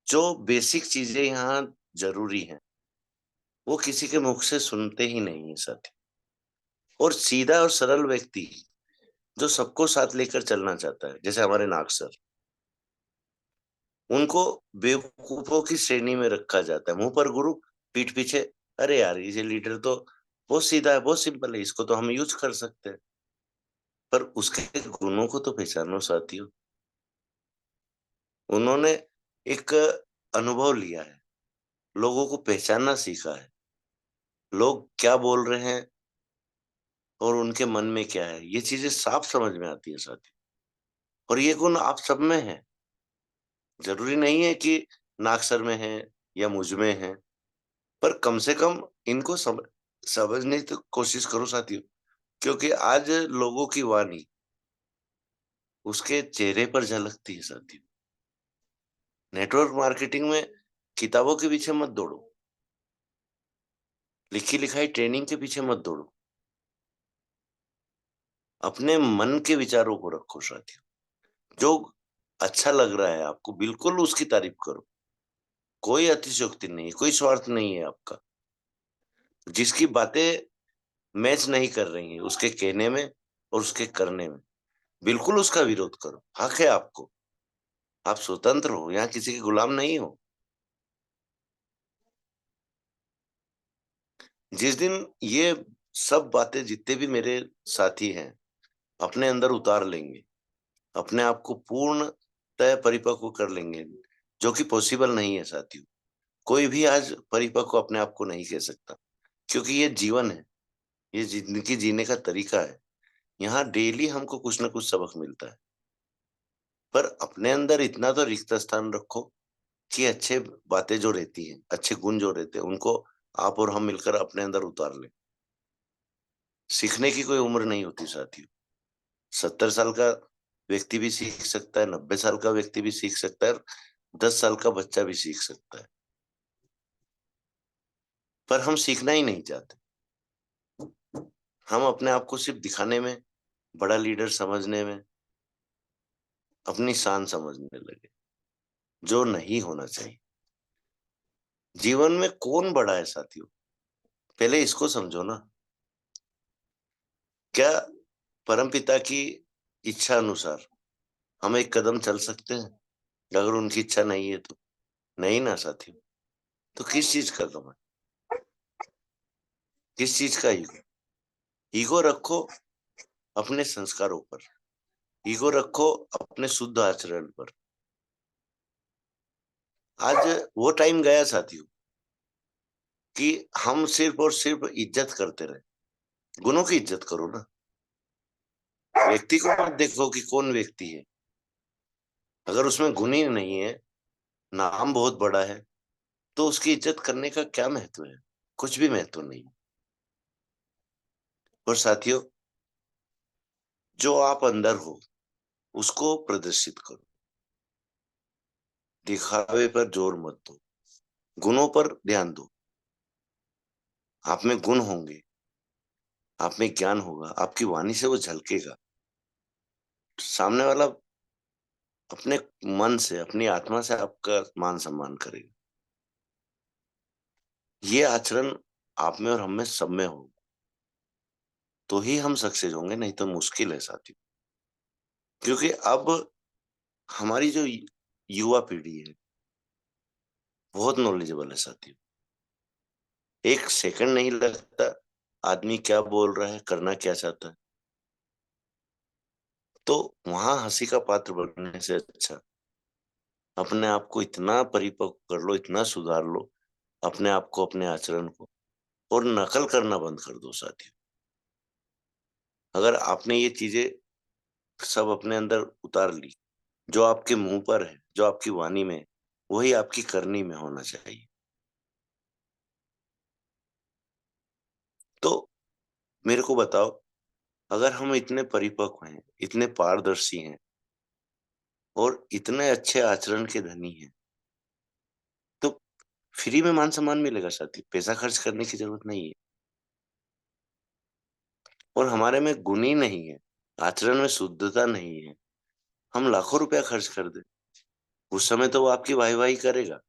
जो बेसिक चीजें यहाँ जरूरी हैं वो किसी के मुख से सुनते ही नहीं है साथी। और सीधा और सरल व्यक्ति जो सबको साथ लेकर चलना चाहता है, जैसे हमारे नाग सर, उनको बेवकूफों की श्रेणी में रखा जाता है। मुंह पर गुरु, पीठ पीछे, अरे यार ये लीडर तो बहुत सीधा है, बहुत सिंपल है, इसको तो हम यूज कर सकते हैं। पर उसके गुणों को तो पहचानो साथियों। उन्होंने एक अनुभव लिया है, लोगों को पहचानना सीखा है, लोग क्या बोल रहे हैं और उनके मन में क्या है, ये चीजें साफ समझ में आती है साथियों। और ये गुण आप सब में है। जरूरी नहीं है कि नागसर में है या मुझ में है, पर कम से कम इनको समझने की तो कोशिश करो साथियों। क्योंकि आज लोगों की वाणी उसके चेहरे पर झलकती है साथियों। नेटवर्क मार्केटिंग में किताबों के पीछे मत दौड़ो, लिखी लिखाई ट्रेनिंग के पीछे मत दौड़ो, अपने मन के विचारों को रखो साथियों। जो अच्छा लग रहा है आपको, बिल्कुल उसकी तारीफ करो। कोई अतिशयोक्ति नहीं है, कोई स्वार्थ नहीं है आपका। जिसकी बातें मैच नहीं कर रही हैं उसके कहने में और उसके करने में, बिल्कुल उसका विरोध करो। हक है आपको, आप स्वतंत्र हो, यहाँ किसी के गुलाम नहीं हो। जिस दिन ये सब बातें जितने भी मेरे साथी हैं अपने अंदर उतार लेंगे, अपने आप को पूर्णतः परिपक्व कर लेंगे, जो कि पॉसिबल नहीं है साथियों। कोई भी आज परिपक्व अपने आप को नहीं कह सकता, क्योंकि ये जीवन है, ये जिंदगी जीने का तरीका है। यहाँ डेली हमको कुछ ना कुछ सबक मिलता है। पर अपने अंदर इतना तो रिक्त स्थान रखो कि अच्छे बातें जो रहती हैं, अच्छे गुण जो रहते हैं, उनको आप और हम मिलकर अपने अंदर उतार लें। सीखने की कोई उम्र नहीं होती साथियों। 70 साल का व्यक्ति भी सीख सकता है, 90 साल का व्यक्ति भी सीख सकता है, 10 साल का बच्चा भी सीख सकता है। पर हम सीखना ही नहीं चाहते। हम अपने आप को सिर्फ दिखाने में, बड़ा लीडर समझने में, अपनी शान समझने लगे, जो नहीं होना चाहिए। जीवन में कौन बड़ा है साथियों, पहले इसको समझो ना। क्या परमपिता की इच्छा अनुसार हम एक कदम चल सकते हैं? अगर उनकी इच्छा नहीं है तो नहीं ना साथियों। तो किस चीज का गम है, किस चीज का ईगो? ईगो रखो अपने संस्कारों पर, ईगो रखो अपने शुद्ध आचरण पर। आज वो टाइम गया साथियों कि हम सिर्फ और सिर्फ इज्जत करते रहे। गुणों की इज्जत करो ना, व्यक्ति को मत देखो कि कौन व्यक्ति है। अगर उसमें गुण ही नहीं है, नाम बहुत बड़ा है, तो उसकी इज्जत करने का क्या महत्व है? कुछ भी महत्व नहीं। और साथियों, जो आप अंदर हो उसको प्रदर्शित करो, दिखावे पर जोर मत दो, गुणों पर ध्यान दो। आप में गुण होंगे, आप में ज्ञान होगा, आपकी वाणी से वो झलकेगा। सामने वाला अपने मन से, अपनी आत्मा से आपका मान सम्मान करेगा। ये आचरण आप में और हम में, सब में हो, तो ही हम सक्सेस होंगे, नहीं तो मुश्किल है साथियों। क्योंकि अब हमारी जो युवा पीढ़ी है बहुत नॉलेजेबल है साथियों। एक सेकंड नहीं लगता आदमी क्या बोल रहा है, करना क्या चाहता है। तो वहां हंसी का पात्र बनने से अच्छा अपने आप को इतना परिपक्व कर लो, इतना सुधार लो अपने आप को, अपने आचरण को, और नकल करना बंद कर दो साथियों। अगर आपने ये चीजें सब अपने अंदर उतार ली, जो आपके मुंह पर है, जो आपकी वाणी में है, वही आपकी करनी में होना चाहिए। तो मेरे को बताओ, अगर हम इतने परिपक्व हैं, इतने पारदर्शी हैं और इतने अच्छे आचरण के धनी हैं, तो फ्री में मान सम्मान मिलेगा साथी, पैसा खर्च करने की जरूरत नहीं है। और हमारे में गुण ही नहीं है, आचरण में शुद्धता नहीं है, हम लाखों रुपया खर्च कर दे, उस समय तो वो आपकी वाही वाही करेगा,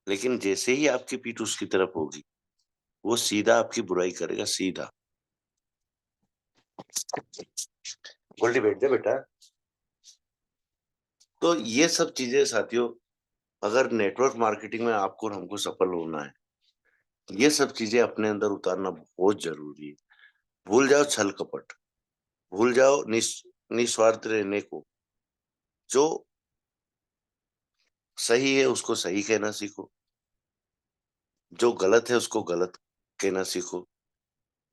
लेकिन जैसे ही आपकी पीठ उसकी तरफ होगी, वो सीधा आपकी बुराई करेगा, सीधा। गोल्डी बैठ जा बेटा। तो ये सब चीजें साथियों, अगर नेटवर्क मार्केटिंग में आपको और हमको सफल होना है, ये सब चीजें अपने अंदर उतारना बहुत जरूरी है। भूल जाओ छल कपट, भूल जाओ निस्वार्थ रहने को। जो सही है उसको सही कहना सीखो, जो गलत है उसको गलत कहना सीखो,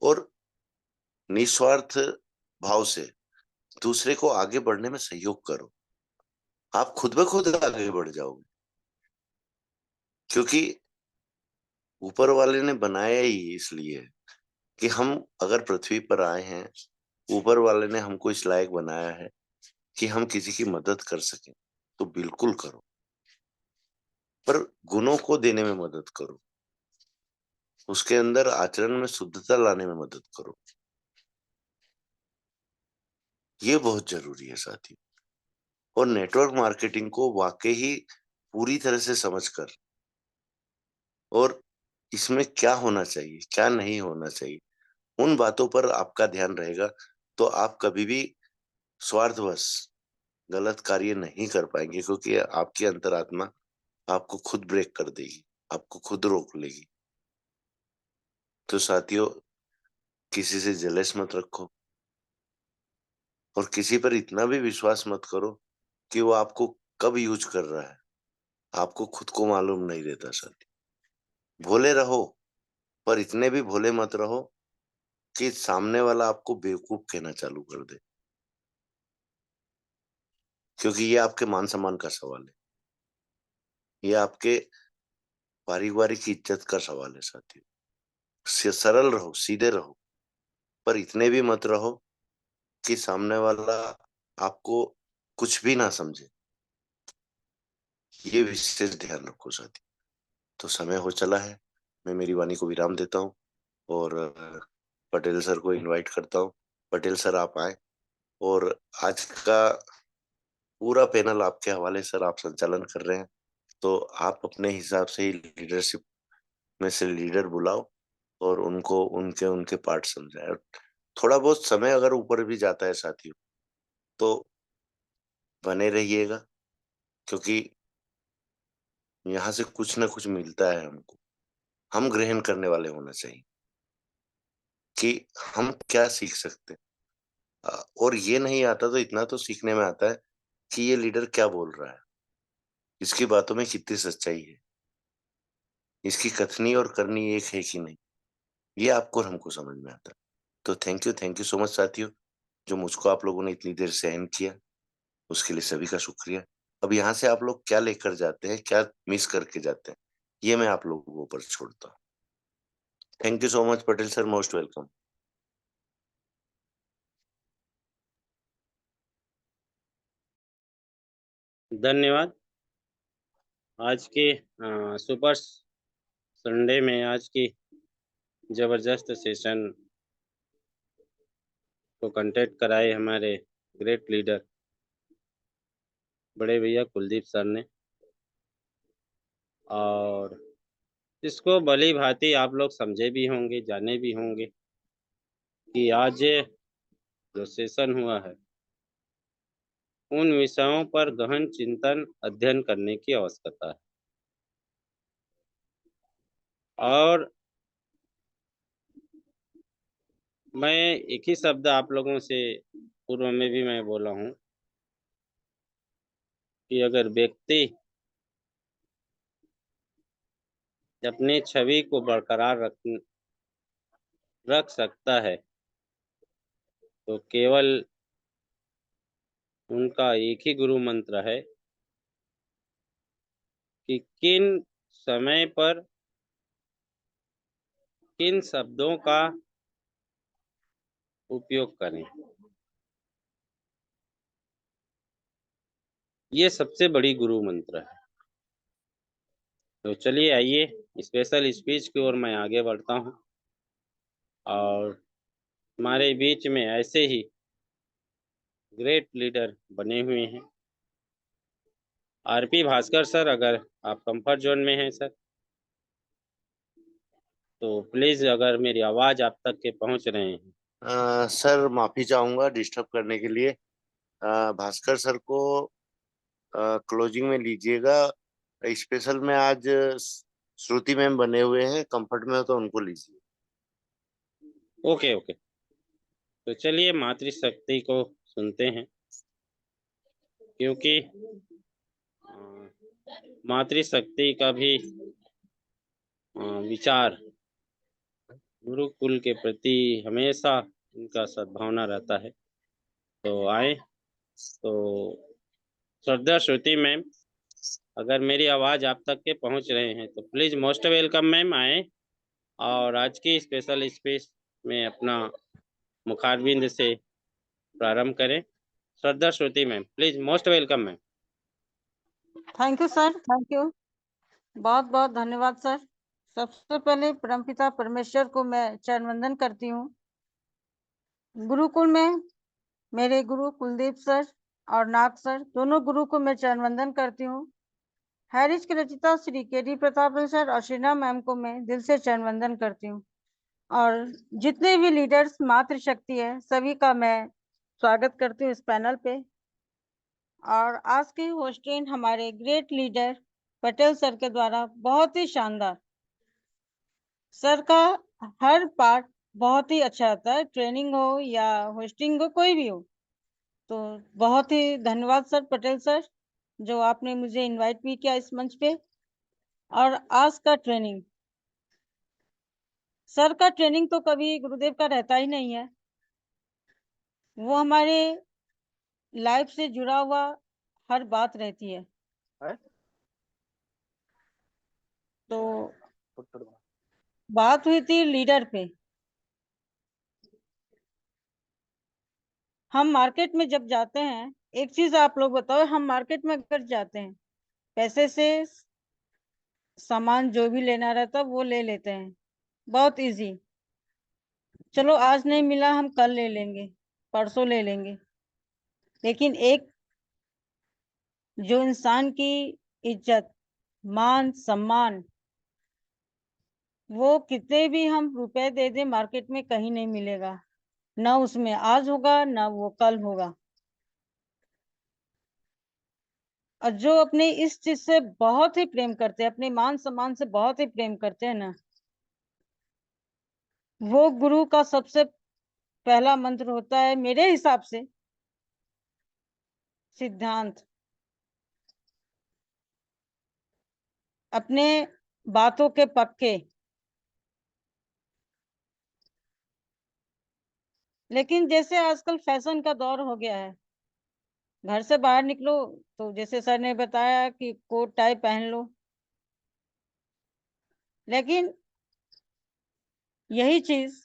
और निस्वार्थ भाव से दूसरे को आगे बढ़ने में सहयोग करो। आप खुद ब खुद आगे बढ़ जाओगे, क्योंकि ऊपर वाले ने बनाया ही इसलिए कि हम अगर पृथ्वी पर आए हैं, ऊपर वाले ने हमको इस लायक बनाया है कि हम किसी की मदद कर सकें, तो बिल्कुल करो, पर गुणों को देने में मदद करो, उसके अंदर आचरण में शुद्धता लाने में मदद करो। ये बहुत जरूरी है साथी। और नेटवर्क मार्केटिंग को वाकई ही पूरी तरह से समझकर, और इसमें क्या होना चाहिए, क्या नहीं होना चाहिए, उन बातों पर आपका ध्यान रहेगा, तो आप कभी भी स्वार्थवश गलत कार्य नहीं कर पाएंगे, क्योंकि आपकी अंतरात्मा आपको खुद ब्रेक कर देगी, आपको खुद रोक लेगी। तो साथियों, किसी से जलेस मत रखो, और किसी पर इतना भी विश्वास मत करो कि वो आपको कब यूज कर रहा है, आपको खुद को मालूम नहीं रहता साथी। भोले रहो, पर इतने भी भोले मत रहो कि सामने वाला आपको बेवकूफ कहना चालू कर दे, क्योंकि ये आपके मान सम्मान का सवाल है, ये आपके पारिवारिक इज्जत का सवाल है साथियों। सरल रहो, सीधे रहो, पर इतने भी मत रहो कि सामने वाला आपको कुछ भी ना समझे। ये विशेष ध्यान रखो साथी। तो समय हो चला है, मैं मेरी वाणी को विराम देता हूँ, और पटेल सर को इनवाइट करता हूँ। पटेल सर आप आए, और आज का पूरा पैनल आपके हवाले सर, आप संचालन कर रहे हैं, तो आप अपने हिसाब से ही लीडरशिप में से लीडर बुलाओ, और उनको उनके उनके पार्ट समझाए। थोड़ा बहुत समय अगर ऊपर भी जाता है साथियों, तो बने रहिएगा, क्योंकि यहाँ से कुछ ना कुछ मिलता है हमको। हम ग्रहण करने वाले होना चाहिए कि हम क्या सीख सकते हैं। और ये नहीं आता तो इतना तो सीखने में आता है कि ये लीडर क्या बोल रहा है, इसकी बातों में कितनी सच्चाई है, इसकी कथनी और करनी एक है कि नहीं, ये आपको और हमको समझ में आता है। तो थैंक यू सो मच साथियों, जो मुझको आप लोगों ने इतनी देर सहन किया, उसके लिए सभी का शुक्रिया। अब यहाँ से आप लोग क्या लेकर जाते हैं, क्या मिस करके जाते हैं, ये मैं आप लोगों पर छोड़ता हूँ। Thank you so much Patel sir, most welcome. धन्यवाद। आज के सुपर संडे में आज की जबरदस्त सेशन को कंडक्ट कराए हमारे ग्रेट लीडर बड़े भैया कुलदीप सर ने, और इसको भली भांति आप लोग समझे भी होंगे, जाने भी होंगे कि आज जो सेशन हुआ है उन विषयों पर गहन चिंतन अध्ययन करने की आवश्यकता है। और मैं एक ही शब्द आप लोगों से पूर्व में भी मैं बोला हूँ कि अगर व्यक्ति अपनी छवि को बरकरार रख सकता है तो केवल उनका एक ही गुरु मंत्र है कि किन समय पर किन शब्दों का उपयोग करें। ये सबसे बड़ी गुरु मंत्र है। तो चलिए आइए स्पेशल स्पीच की ओर मैं आगे बढ़ता हूँ, और हमारे बीच में ऐसे ही ग्रेट लीडर बने हुए हैं। आरपी भास्कर सर, अगर आप कंफर्ट जोन में हैं सर तो प्लीज, अगर मेरी आवाज आप तक के पहुंच रहे हैं। सर माफी चाहूंगा डिस्टर्ब करने के लिए। भास्कर सर को क्लोजिंग में लीजिएगा। स्पेशल में आज श्रुति मैम बने हुए हैं, कंफर्ट में हो तो उनको लीजिए। ओके ओके, तो चलिए मातृशक्ति को सुनते हैं, क्योंकि मातृशक्ति का भी विचार गुरुकुल के प्रति हमेशा इनका सद्भावना रहता है। तो आए, तो श्रद्धा श्रुति मैम, अगर मेरी आवाज आप तक के पहुंच रहे हैं तो प्लीज मोस्ट वेलकम मैम, आए और आज की स्पेशल स्पीच में अपना मुखारबिंद से प्रारंभ करें। Shraddha Shruti ma'am, please most welcome ma'am. Thank you sir, thank you, बहुत बहुत धन्यवाद सर। सबसे पहले परमपिता परमेश्वर को मैं चरण वंदन करती हूँ। गुरुकुल में मेरे गुरु कुलदीप सर और नाग सर, दोनों गुरु को मैं चरण वंदन करती हूँ। हैरिज के रचिता श्री के.डी. प्रताप सर और श्रीना मैम को मैं दिल से चरण वंदन करती हूँ, और जितने भी लीडर्स मातृशक्ति है सभी का मैं स्वागत करती हूँ इस पैनल पे। और आज के होस्टिंग हमारे ग्रेट लीडर पटेल सर के द्वारा बहुत ही शानदार। सर का हर पार्ट बहुत ही अच्छा आता है, ट्रेनिंग हो या होस्टिंग हो, कोई भी हो। तो बहुत ही धन्यवाद सर पटेल सर, जो आपने मुझे इनवाइट भी किया इस मंच पे। और आज का ट्रेनिंग, सर का ट्रेनिंग तो कभी गुरुदेव का रहता ही नहीं है, वो हमारे लाइफ से जुड़ा हुआ हर बात रहती है। तो बात हुई थी लीडर पे। हम मार्केट में जब जाते हैं, एक चीज आप लोग बताओ, हम मार्केट में अगर जाते हैं पैसे से सामान जो भी लेना रहता वो ले लेते हैं, बहुत इजी। चलो आज नहीं मिला हम कल ले लेंगे, परसों ले लेंगे। लेकिन एक जो इंसान की इज्जत, मान, सम्मान, वो कितने भी हम रुपए दे दें मार्केट में कहीं नहीं मिलेगा। ना उसमें आज होगा ना वो कल होगा। और जो अपने इस चीज से बहुत ही प्रेम करते हैं, अपने मान सम्मान से बहुत ही प्रेम करते हैं ना, वो गुरु का सबसे पहला मंत्र होता है मेरे हिसाब से सिद्धांत। अपने बातों के पक्के। लेकिन जैसे आजकल फैशन का दौर हो गया है, घर से बाहर निकलो तो जैसे सर ने बताया कि कोट टाई पहन लो, लेकिन यही चीज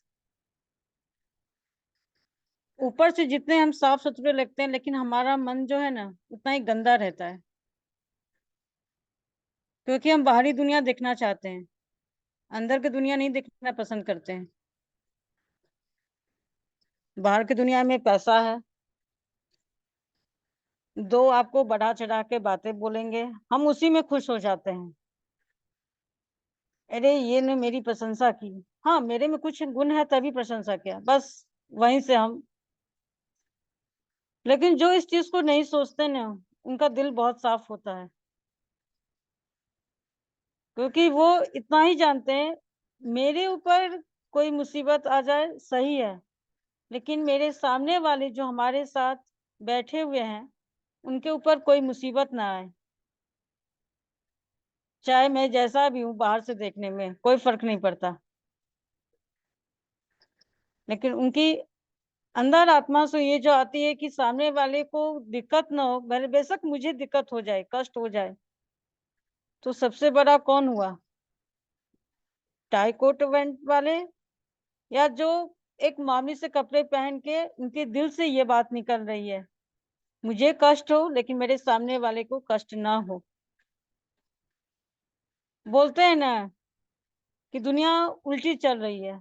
ऊपर से जितने हम साफ सुथरे लगते हैं, लेकिन हमारा मन जो है ना उतना ही गंदा रहता है। क्योंकि हम बाहरी दुनिया देखना चाहते हैं, अंदर की दुनिया नहीं देखना पसंद करते हैं। बाहर की दुनिया में पैसा है, दो आपको बढ़ा चढ़ा के बातें बोलेंगे, हम उसी में खुश हो जाते हैं। अरे ये ने मेरी प्रशंसा की, हाँ मेरे में कुछ गुण है तभी प्रशंसा किया, बस वहीं से हम। लेकिन जो इस चीज को नहीं सोचते ना, उनका दिल बहुत साफ होता है, क्योंकि वो इतना ही जानते हैं मेरे ऊपर कोई मुसीबत आ जाए सही है, लेकिन मेरे सामने वाले जो हमारे साथ बैठे हुए हैं उनके ऊपर कोई मुसीबत ना आए। चाहे मैं जैसा भी हूँ, बाहर से देखने में कोई फर्क नहीं पड़ता, लेकिन उनकी अंदर आत्मा से ये जो आती है कि सामने वाले को दिक्कत ना हो, बेशक मुझे दिक्कत हो जाए, कष्ट हो जाए, तो सबसे बड़ा कौन हुआ, टाई कोट इवेंट वाले, या जो एक मामूली से कपड़े पहन के उनके दिल से ये बात निकल रही है मुझे कष्ट हो लेकिन मेरे सामने वाले को कष्ट ना हो। बोलते हैं ना कि दुनिया उल्टी चल रही है,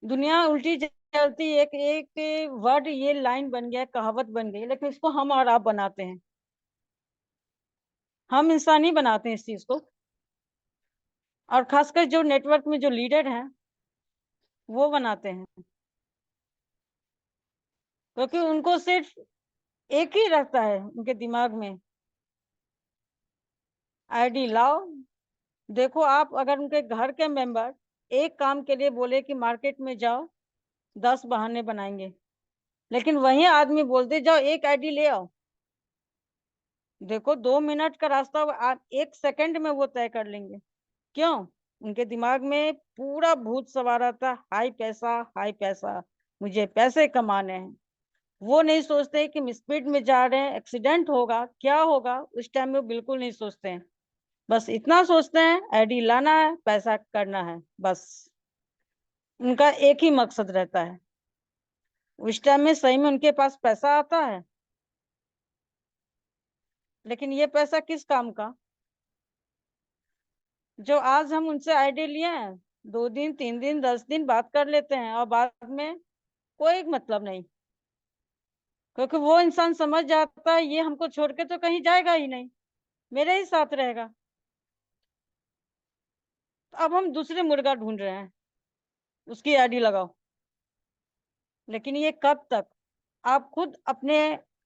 दुनिया उल्टी चलती है, एक एक वर्ड ये लाइन बन गया, कहावत बन गई, लेकिन इसको हम और आप बनाते हैं, हम इंसान ही बनाते हैं इस चीज को। और खासकर जो नेटवर्क में जो लीडर हैं वो बनाते हैं, क्योंकि उनको सिर्फ एक ही रहता है उनके दिमाग में, आईडी लाओ। देखो आप अगर उनके घर के मेंबर एक काम के लिए बोले कि मार्केट में जाओ, 10 बहाने बनाएंगे, लेकिन वही आदमी बोलते जाओ एक आईडी ले आओ, देखो 2 मिनट का रास्ता आप 1 सेकंड में वो तय कर लेंगे। क्यों? उनके दिमाग में पूरा भूत सवार रहता, हाई पैसा हाई पैसा, मुझे पैसे कमाने हैं। वो नहीं सोचते कि हम स्पीड में जा रहे हैं, एक्सीडेंट होगा, क्या होगा, उस टाइम में बिल्कुल नहीं सोचते हैं, बस इतना सोचते हैं आईडी लाना है, पैसा करना है, बस उनका एक ही मकसद रहता है। उस टाइम में सही में उनके पास पैसा आता है, लेकिन ये पैसा किस काम का? जो आज हम उनसे आईडी लिए हैं, 2 दिन 3 दिन 10 दिन बात कर लेते हैं और बाद में कोई मतलब नहीं, क्योंकि वो इंसान समझ जाता है ये हमको छोड़ के तो कहीं जाएगा ही नहीं, मेरे ही साथ रहेगा। तो अब हम दूसरे मुर्गा ढूंढ रहे हैं, उसकी आईडी लगाओ, लेकिन ये कब तक? आप खुद अपने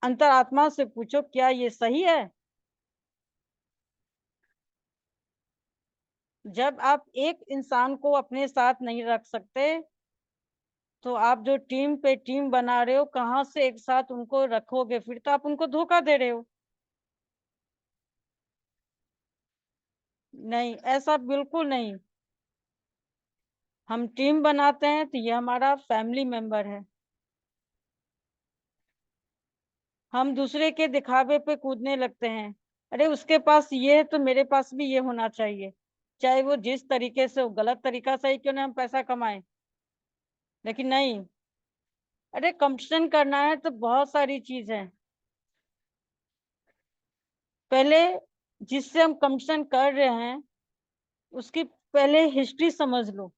अंतरात्मा से पूछो, क्या ये सही है? जब आप एक इंसान को अपने साथ नहीं रख सकते, तो आप जो टीम पे टीम बना रहे हो, कहाँ से एक साथ उनको रखोगे? फिर तो आप उनको धोखा दे रहे हो। नहीं, ऐसा बिल्कुल नहीं। हम टीम बनाते हैं तो ये हमारा फैमिली मेंबर है, हम दूसरे के दिखावे पे कूदने लगते हैं, अरे उसके पास ये है तो मेरे पास भी ये होना चाहिए, चाहे वो जिस तरीके से, वो गलत तरीका सही क्यों ना हम पैसा कमाएं, लेकिन नहीं। अरे कंपटीशन करना है तो बहुत सारी चीज है, पहले जिससे हम कंपटीशन कर रहे हैं उसकी पहले हिस्ट्री समझ लो,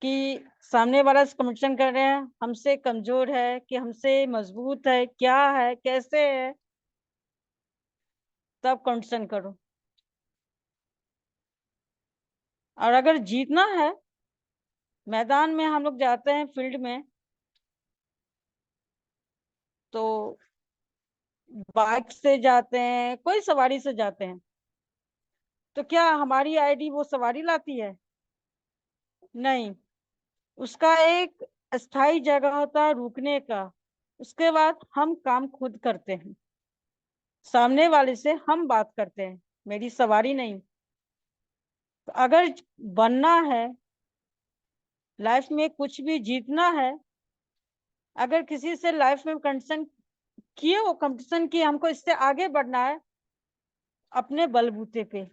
कि सामने वाला से कंपटीशन कर रहे हैं, हमसे कमजोर है कि हमसे मजबूत है, क्या है कैसे है, तब कंपटीशन करो। और अगर जीतना है, मैदान में हम लोग जाते हैं फील्ड में, तो बाइक से जाते हैं, कोई सवारी से जाते हैं, तो क्या हमारी आईडी वो सवारी लाती है? नहीं, उसका एक स्थायी जगह होता है रुकने का, उसके बाद हम काम खुद करते हैं, सामने वाले से हम बात करते हैं, मेरी सवारी नहीं। तो अगर बनना है, लाइफ में कुछ भी जीतना है, अगर किसी से लाइफ में कंपटीशन किए, वो कंपटीशन किए, हमको इससे आगे बढ़ना है अपने बलबूते पे,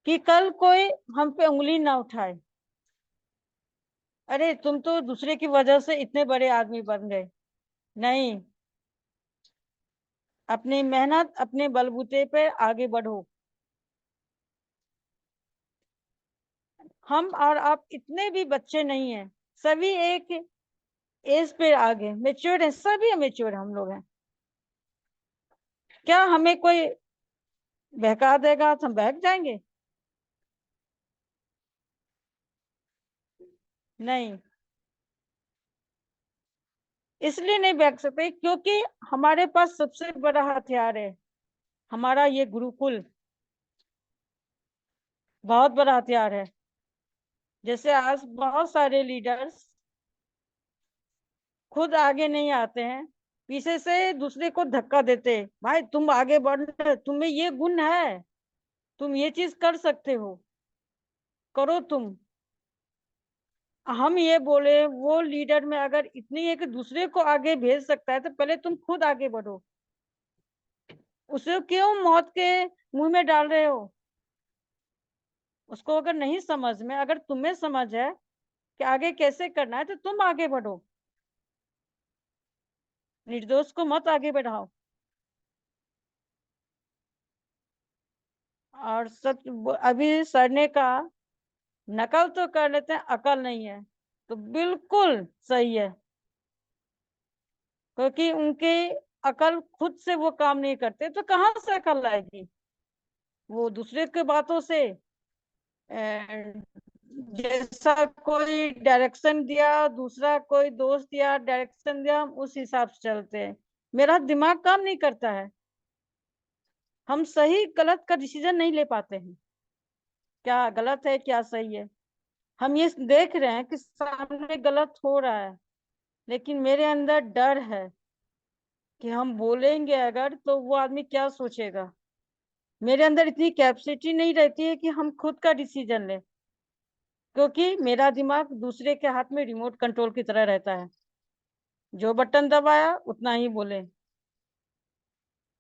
कि कल कोई हम पे उंगली ना उठाए, अरे तुम तो दूसरे की वजह से इतने बड़े आदमी बन गए। नहीं, अपनी मेहनत अपने बलबूते पे आगे बढ़ो। हम और आप इतने भी बच्चे नहीं हैं, सभी एक एज पे आगे मेच्योर है, सभी मेच्योर हम लोग हैं। क्या हमें कोई बहका देगा तो हम बहक जाएंगे? नहीं, इसलिए नहीं बहक सकते क्योंकि हमारे पास सबसे बड़ा हथियार है हमारा ये गुरुकुल, बहुत बड़ा हथियार है। जैसे आज बहुत सारे लीडर्स खुद आगे नहीं आते हैं, पीछे से दूसरे को धक्का देते, भाई तुम आगे बढ़, तुम्हें ये गुण है, तुम ये चीज कर सकते हो, करो तुम। हम ये बोले वो लीडर में अगर इतनी है कि दूसरे को आगे भेज सकता है तो पहले तुम खुद आगे बढ़ो। उसे क्यों मौत के मुंह में डाल रहे हो? उसको अगर नहीं समझ में, अगर तुम्हें समझ है कि आगे कैसे करना है तो तुम आगे बढ़ो, निर्दोष को मत आगे बढ़ाओ। और सच अभी सर ने कहा नकल तो कर लेते हैं, अकल नहीं है, तो बिल्कुल सही है, क्योंकि उनके अकल खुद से वो काम नहीं करते तो कहाँ से अकल आएगी? वो दूसरे के बातों से जैसा कोई डायरेक्शन दिया, दूसरा कोई दोस्त दिया डायरेक्शन दिया, हम उस हिसाब से चलते हैं। मेरा दिमाग काम नहीं करता है, हम सही गलत का डिसीजन नहीं ले पाते हैं, क्या गलत है क्या सही है। हम ये देख रहे हैं कि सामने गलत हो रहा है, लेकिन मेरे अंदर डर है कि हम बोलेंगे अगर तो वो आदमी क्या सोचेगा। मेरे अंदर इतनी कैपेसिटी नहीं रहती है कि हम खुद का डिसीजन लें, क्योंकि मेरा दिमाग दूसरे के हाथ में रिमोट कंट्रोल की तरह रहता है, जो बटन दबाया उतना ही बोले।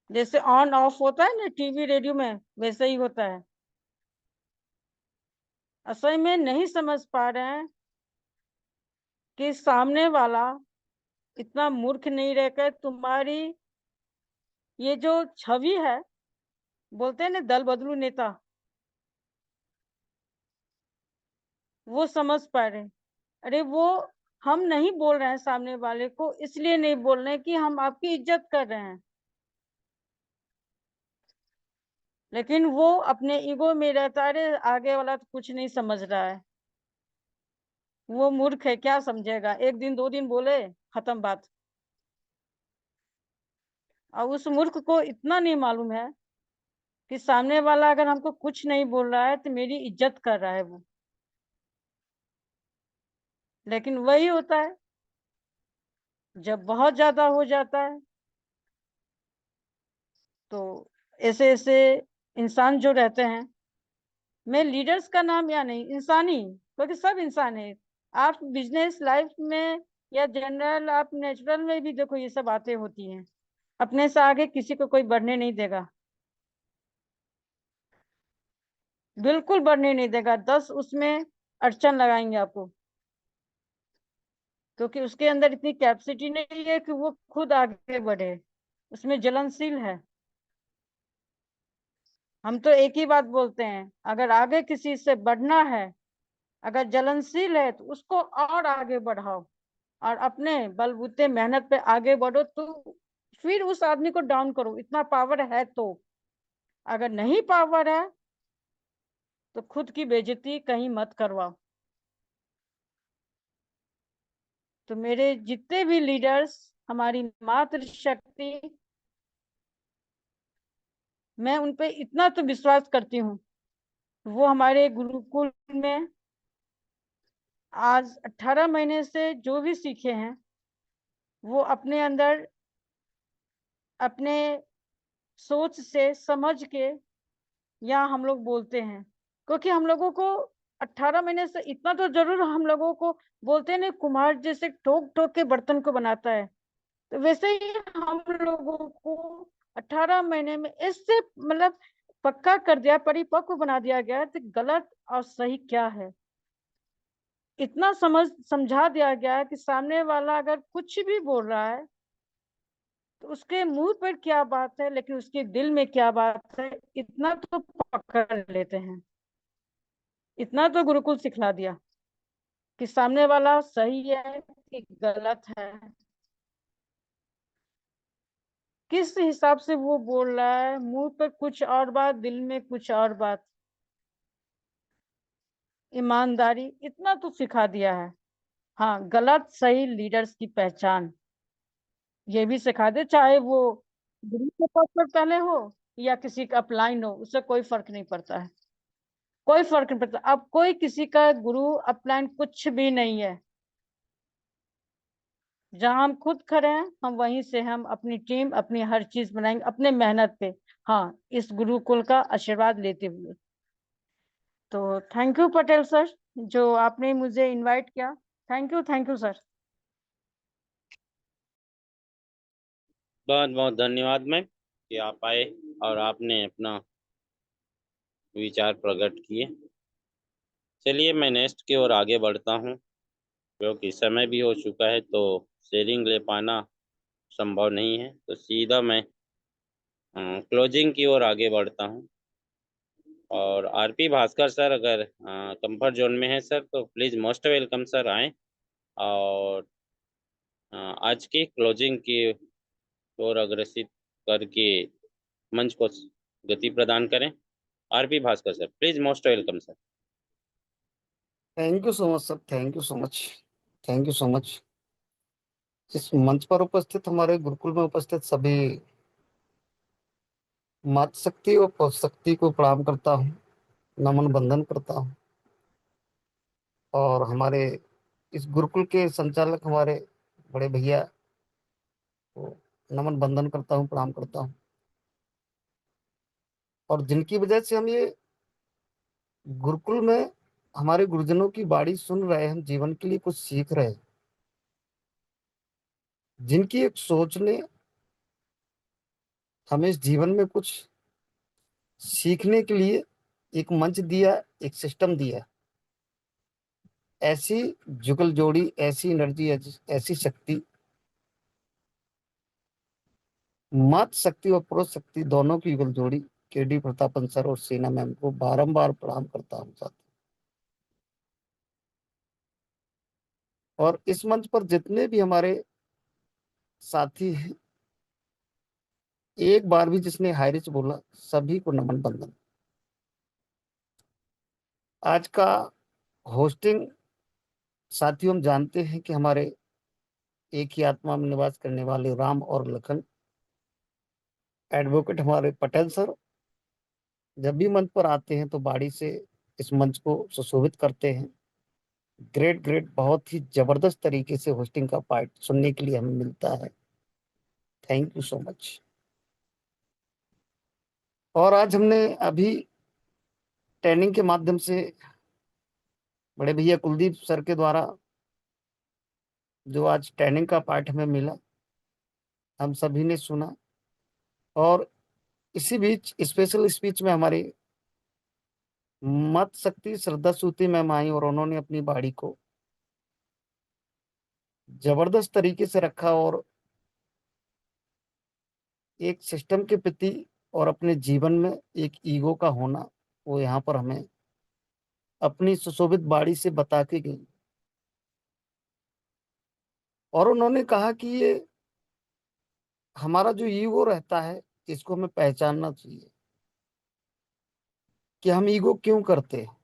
जैसे ऑन ऑफ होता है ना टीवी रेडियो में, वैसे ही होता है। असल में नहीं समझ पा रहे हैं कि सामने वाला इतना मूर्ख नहीं रहकर तुम्हारी ये जो छवि है, बोलते हैं ना दल बदलू नेता, वो समझ पा रहे हैं। अरे वो हम नहीं बोल रहे हैं सामने वाले को, इसलिए नहीं बोल रहे हैं कि हम आपकी इज्जत कर रहे हैं, लेकिन वो अपने ईगो में रहता है, अरे आगे वाला तो कुछ नहीं समझ रहा है, वो मूर्ख है क्या समझेगा, एक दिन दो दिन बोले खत्म बात। और उस मूर्ख को इतना नहीं मालूम है कि सामने वाला अगर हमको कुछ नहीं बोल रहा है तो मेरी इज्जत कर रहा है वो। लेकिन वही होता है जब बहुत ज्यादा हो जाता है तो ऐसे ऐसे इंसान जो रहते हैं, मैं लीडर्स का नाम या नहीं, इंसानी, क्योंकि सब इंसान है। आप बिजनेस लाइफ में या जनरल आप नेचुरल में भी देखो ये सब बातें होती हैं। अपने से आगे किसी को कोई बढ़ने नहीं देगा, बिल्कुल बढ़ने नहीं देगा, 10 उसमें अड़चन लगाएंगे आपको, क्योंकि उसके अंदर इतनी कैपेसिटी नहीं है कि वो खुद आगे बढ़े, उसमें जलनशील है। हम तो एक ही बात बोलते हैं, अगर आगे किसी से बढ़ना है, अगर जलनशील है तो उसको और आगे बढ़ाओ और अपने बलबूते मेहनत पे आगे बढ़ो, तो फिर उस आदमी को डाउन करो, इतना पावर है तो। अगर नहीं पावर है तो खुद की बेइज्जती कहीं मत करवाओ। तो मेरे जितने भी लीडर्स, हमारी मातृशक्ति, मैं उन पे इतना तो विश्वास करती हूँ, वो हमारे गुरुकुल में आज 18 महीने से जो भी सीखे हैं वो अपने अंदर अपने सोच से समझ के यहाँ हम लोग बोलते हैं, क्योंकि हम लोगों को 18 महीने से इतना तो जरूर हम लोगों को बोलते हैं ना, कुम्हार जैसे ठोक ठोक के बर्तन को बनाता है, तो वैसे ही हम लोगों को 18 महीने में इससे मतलब पक्का कर दिया, परिपक्व बना दिया गया है कि गलत और सही क्या है। इतना समझा दिया गया है कि सामने वाला अगर कुछ भी बोल रहा है तो उसके मुंह पर क्या बात है लेकिन उसके दिल में क्या बात है, इतना तो पकड़ लेते हैं। इतना तो गुरुकुल सिखला दिया कि सामने वाला सही है कि गलत है, किस हिसाब से वो बोल रहा है, मुंह पर कुछ और बात, दिल में कुछ और बात। ईमानदारी इतना तो सिखा दिया है। हाँ, गलत सही लीडर्स की पहचान ये भी सिखा दे, चाहे वो गुरु के पद पर पहले हो या किसी का अपलाइन हो, उससे कोई फर्क नहीं पड़ता है। कोई फर्क नहीं पड़ता। अब कोई किसी का गुरु अपलाइन कुछ भी नहीं है। जहां हम खुद खड़े हैं, हम वहीं से हम अपनी टीम अपनी हर चीज बनाएंगे अपने मेहनत पे। हाँ, इस गुरुकुल का आशीर्वाद लेते हुए। तो थैंक यू पटेल सर, जो आपने मुझे इनवाइट किया। Thank you sir. बहुत बहुत धन्यवाद मैम कि आप आए और आपने अपना विचार प्रकट किए। चलिए मैं नेक्स्ट की ओर आगे बढ़ता हूँ, क्योंकि समय भी हो चुका है तो शेयरिंग ले पाना संभव नहीं है। तो सीधा मैं क्लोजिंग की ओर आगे बढ़ता हूँ। और आरपी भास्कर सर अगर कंफर्ट जोन में है सर तो प्लीज़ मोस्ट वेलकम सर, आए और आज की क्लोजिंग की ओर अग्रसित करके मंच को गति प्रदान करें। RP Bhaskar sir please, most welcome sir. Thank you so much sir, thank you so much, thank you so much. इस मंच पर उपस्थित हमारे गुरुकुल में उपस्थित सभी मातृशक्ति और पौशक्ति को प्रणाम करता हूँ, नमन बंदन करता हूँ। और हमारे इस गुरुकुल के संचालक हमारे बड़े भैया को नमन बंदन करता हूँ, प्रणाम करता हूँ। और जिनकी वजह से हम ये गुरुकुल में हमारे गुरुजनों की बाणी सुन रहे हैं, हम जीवन के लिए कुछ सीख रहे हैं, जिनकी एक सोच ने हमें इस जीवन में कुछ सीखने के लिए एक मंच दिया, एक सिस्टम दिया। ऐसी जुगल जोड़ी, ऐसी एनर्जी, ऐसी शक्ति, मात शक्ति और पुरुष शक्ति दोनों की युगल जोड़ी केडी प्रतापन सर और सेना मैम को बारंबार प्रणाम करता हूँ साथ। और इस मंच पर जितने भी हमारे साथी हैं, एक बार भी जिसने हायरिच बोला, सभी को नमन बंदन। आज का होस्टिंग साथियों, हम जानते हैं कि हमारे एक ही आत्मा में निवास करने वाले राम और लखन एडवोकेट हमारे पटेल सर जब भी मंच पर आते हैं तो बाड़ी से इस मंच को सुशोभित करते हैं। ग्रेट ग्रेट, बहुत ही जबरदस्त तरीके से होस्टिंग का पार्ट सुनने के लिए हमें मिलता है। Thank you so much. और आज हमने अभी ट्रेनिंग के माध्यम से बड़े भैया कुलदीप सर के द्वारा जो आज ट्रेनिंग का पार्ट हमें मिला, हम सभी ने सुना। और इसी बीच स्पेशल स्पीच में हमारी मत शक्ति श्रद्धा सूती मैम आई और उन्होंने अपनी बाड़ी को जबरदस्त तरीके से रखा। और एक सिस्टम के प्रति और अपने जीवन में एक ईगो का होना, वो यहाँ पर हमें अपनी सुशोभित बाड़ी से बता के गई। और उन्होंने कहा कि ये हमारा जो ईगो रहता है, इसको हमें पहचानना चाहिए कि हम ईगो क्यों करते हैं,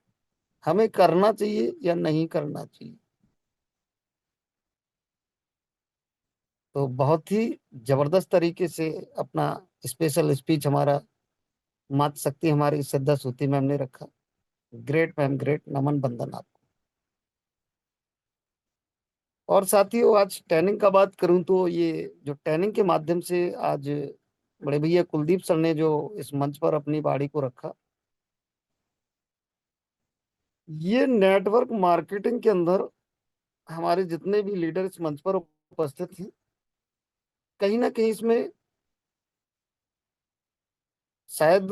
हमें करना चाहिए या नहीं करना चाहिए। तो बहुत ही जबरदस्त तरीके से अपना स्पेशल स्पीच हमारा मात शक्ति हमारी श्रद्धा सूती मैम ने रखा। ग्रेट मैम, ग्रेट, नमन बंदन आपको। और साथियों, आज ट्रेनिंग का बात करूं तो ये जो ट्रेनिंग के माध्यम से आज बड़े भैया कुलदीप सर ने जो इस मंच पर अपनी बाड़ी को रखा, ये नेटवर्क मार्केटिंग के अंदर हमारे जितने भी लीडर इस मंच पर उपस्थित हैं, कहीं ना कहीं इसमें शायद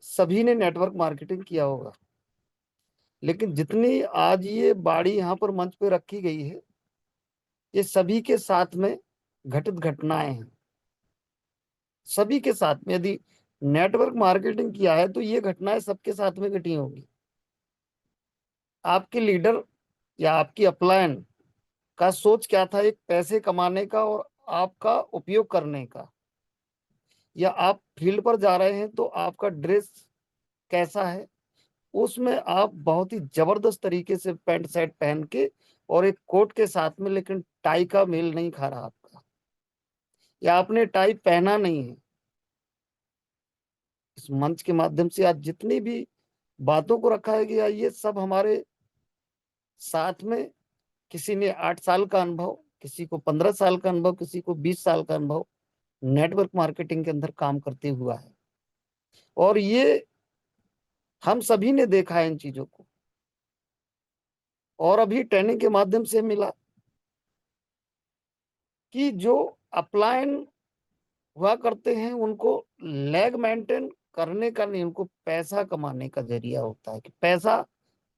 सभी ने नेटवर्क मार्केटिंग किया होगा, लेकिन जितनी आज ये बाड़ी यहाँ पर मंच पे रखी गई है, ये सभी के साथ में घटित घटनाएं हैं। सभी के साथ में यदि नेटवर्क मार्केटिंग किया है तो ये घटनाएं सबके साथ में घटी होंगी। आपके लीडर या आपकी अपलायन का सोच क्या था, एक पैसे कमाने का और आपका उपयोग करने का, या आप फील्ड पर जा रहे हैं तो आपका ड्रेस कैसा है, उसमें आप बहुत ही जबरदस्त तरीके से पैंट शर्ट पहन के और एक कोट के साथ में, लेकिन टाई का मेल नहीं खा रहा आपका, या आपने टाई पहना नहीं है। इस मंच के माध्यम से आज जितनी भी बातों को रखा गया, ये सब हमारे साथ में किसी ने 8 साल का अनुभव, किसी को 15 साल का अनुभव, किसी को 20 साल का अनुभव नेटवर्क मार्केटिंग के अंदर काम करते हुआ है। और ये हम सभी ने देखा है इन चीजों को, और अभी ट्रेनिंग के माध्यम से मिला कि जो अपलायन हुआ करते हैं उनको लेग मेंटेन करने का नहीं, उनको पैसा कमाने का जरिया होता है कि पैसा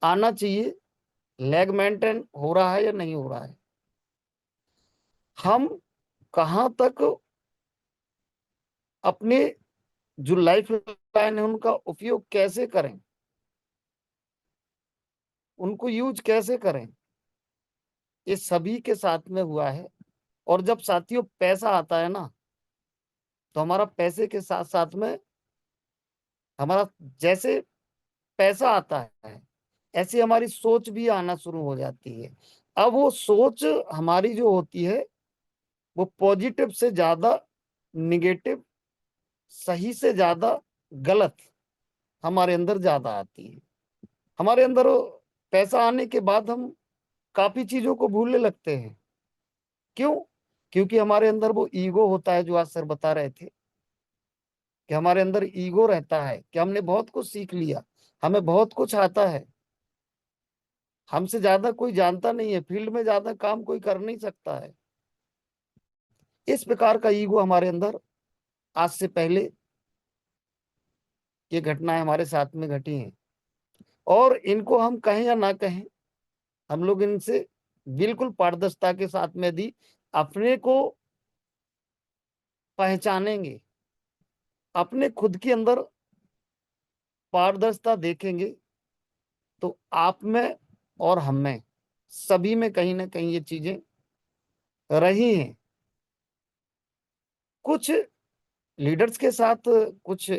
आना चाहिए, लेग मेंटेन हो रहा है या नहीं हो रहा है, हम कहां तक अपने जो लाइफ लाइन है उनका उपयोग कैसे करें, उनको यूज कैसे करें, ये सभी के साथ में हुआ है। और जब साथियों पैसा आता है ना, तो हमारा पैसे के साथ साथ में हमारा, जैसे पैसा आता है ऐसे हमारी सोच भी आना शुरू हो जाती है। अब वो सोच हमारी जो होती है वो पॉजिटिव से ज्यादा निगेटिव, सही से ज्यादा गलत हमारे अंदर ज्यादा आती है। हमारे अंदर पैसा आने के बाद हम काफी चीजों को भूलने लगते हैं। क्यों? क्योंकि हमारे अंदर वो ईगो होता है, जो आज सर बता रहे थे कि हमारे अंदर ईगो रहता है कि हमने बहुत कुछ सीख लिया, हमें बहुत कुछ आता है, हमसे ज्यादा कोई जानता नहीं है, फील्ड में ज्यादा काम कोई कर नहीं सकता है। इस प्रकार का ईगो हमारे अंदर आज से पहले ये घटनाएं हमारे साथ में घटी हैं, और इनको हम कहें या ना कहें, हम लोग इनसे बिल्कुल पारदर्शिता के साथ में यदि अपने को पहचानेंगे, अपने खुद के अंदर पारदर्शिता देखेंगे, तो आप में और हम में सभी में कहीं ना कहीं ये चीजें रही हैं। कुछ लीडर्स के साथ कुछ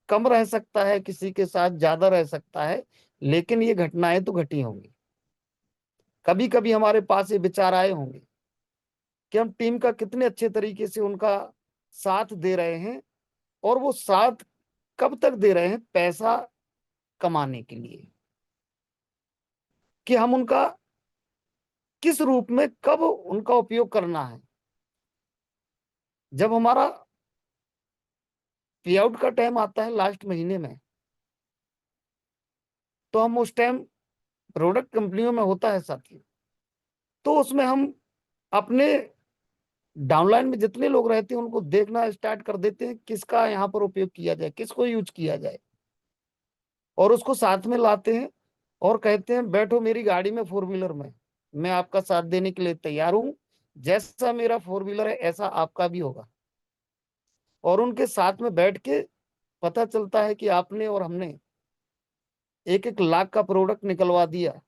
कम रह सकता है, किसी के साथ ज्यादा रह सकता है, लेकिन ये घटनाएं तो घटी होंगी। कभी कभी हमारे पास ये विचार आए होंगे कि हम टीम का कितने अच्छे तरीके से उनका साथ दे रहे हैं, और वो साथ कब तक दे रहे हैं, पैसा कमाने के लिए, कि हम उनका किस रूप में कब उनका उपयोग करना है। जब हमारा पे आउट का टाइम आता है लास्ट महीने में, तो हम उस टाइम प्रोडक्ट कंपनियों में होता है साथियों, तो उसमें हम अपने डाउनलाइन में जितने लोग रहते हैं उनको देखना स्टार्ट कर देते हैं किसका यहाँ पर उपयोग किया जाए, किसको यूज किया जाए, और उसको साथ में लाते हैं और कहते हैं बैठो मेरी गाड़ी में, 4 व्हीलर में, मैं आपका साथ देने के लिए तैयार हूं, जैसा मेरा 4 व्हीलर है ऐसा आपका भी होगा। और उनके साथ में बैठ के पता चलता है कि आपने और हमने 1-1 लाख का प्रोडक्ट निकलवा दिया,